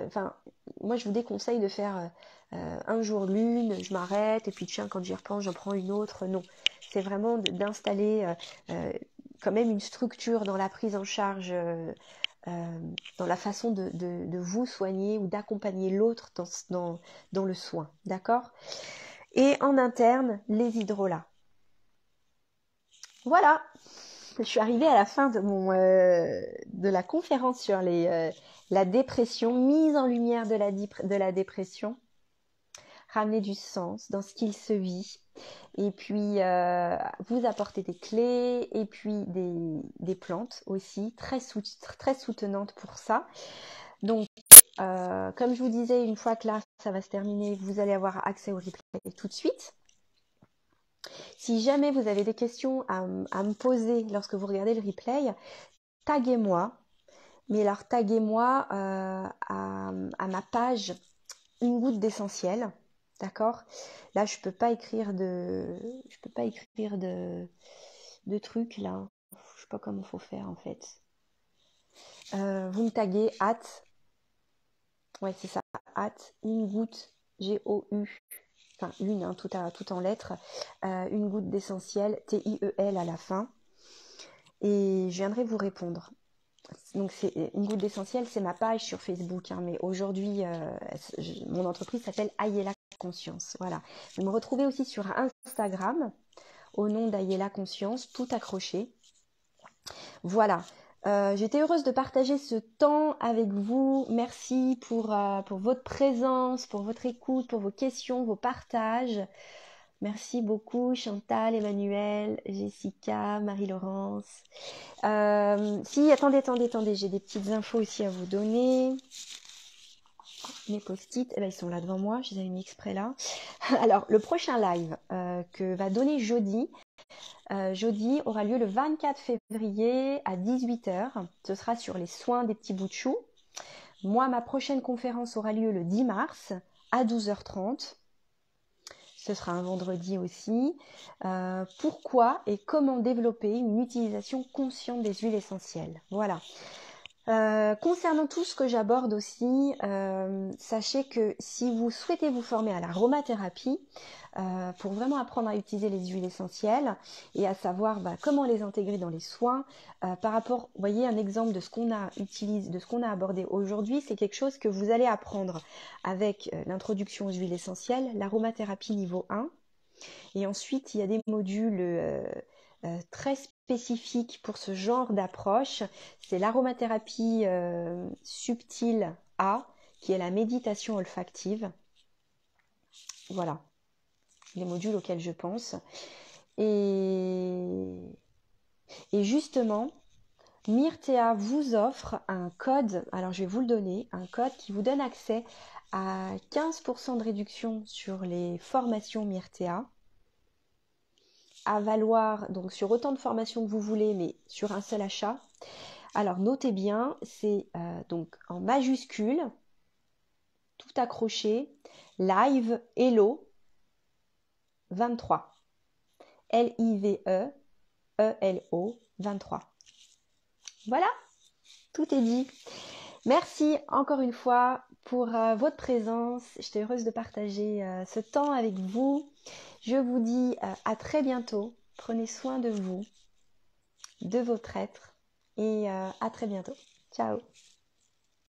moi, je vous déconseille de faire un jour l'une, je m'arrête, et puis tiens, quand j'y repense, j'en prends une autre. Non, c'est vraiment d'installer quand même une structure dans la prise en charge, dans la façon de vous soigner ou d'accompagner l'autre dans le soin, d'accord? Et en interne, les hydrolats. Voilà, je suis arrivée à la fin de la conférence sur la dépression, mise en lumière de la dépression, ramener du sens dans ce qu'il se vit, et puis vous apporter des clés, et puis des plantes aussi, très soutenantes pour ça. Donc, comme je vous disais, une fois que là, ça va se terminer, vous allez avoir accès au replay tout de suite. Si jamais vous avez des questions à me poser lorsque vous regardez le replay, taguez-moi. Mais alors, taguez-moi à ma page Une goutte d'essentiel. D'accord? Là, je peux pas écrire de trucs là. Je sais pas comment il faut faire en fait. Vous me taguez ouais c'est ça, une goutte, G-O-U, enfin une, hein, tout en lettres, une goutte d'essentiel, T-I-E-L à la fin, et je viendrai vous répondre. Donc c'est une goutte d'essentiel, c'est ma page sur Facebook, hein, mais aujourd'hui mon entreprise s'appelle Ayela Conscience. Voilà. Vous me retrouvez aussi sur Instagram au nom d'Ayela Conscience, tout accroché. Voilà. J'étais heureuse de partager ce temps avec vous. Merci pour votre présence, pour votre écoute, pour vos questions, vos partages. Merci beaucoup Chantal, Emmanuel, Jessica, Marie-Laurence. Si, attendez, j'ai des petites infos aussi à vous donner. Mes post-it, eh ben, ils sont là devant moi, je les avais mis exprès là. Alors, le prochain live que va donner Jody aura lieu le 24 février à 18h. Ce sera sur les soins des petits bouts de chou. Moi, ma prochaine conférence aura lieu le 10 mars à 12h30. Ce sera un vendredi aussi. Pourquoi et comment développer une utilisation consciente des huiles essentielles. Voilà. Concernant tout ce que j'aborde aussi, sachez que si vous souhaitez vous former à l'aromathérapie, pour vraiment apprendre à utiliser les huiles essentielles et à savoir comment les intégrer dans les soins, par rapport, vous voyez un exemple de ce qu'on a abordé aujourd'hui, c'est quelque chose que vous allez apprendre avec l'introduction aux huiles essentielles, l'aromathérapie niveau 1, et ensuite il y a des modules très spécifiques pour ce genre d'approche. C'est l'aromathérapie subtile A, qui est la méditation olfactive. Voilà, les modules auxquels je pense. Et justement, Myrtea vous offre un code, alors je vais vous le donner, un code qui vous donne accès à 15% de réduction sur les formations Myrtea, à valoir donc sur autant de formations que vous voulez, mais sur un seul achat. Alors notez bien, c'est donc en majuscule, tout accroché, live Hello 23. L-I-V-E E-L-O 23. Voilà, tout est dit. Merci encore une fois pour votre présence. J'étais heureuse de partager ce temps avec vous. Je vous dis à très bientôt. Prenez soin de vous, de votre être et à très bientôt. Ciao.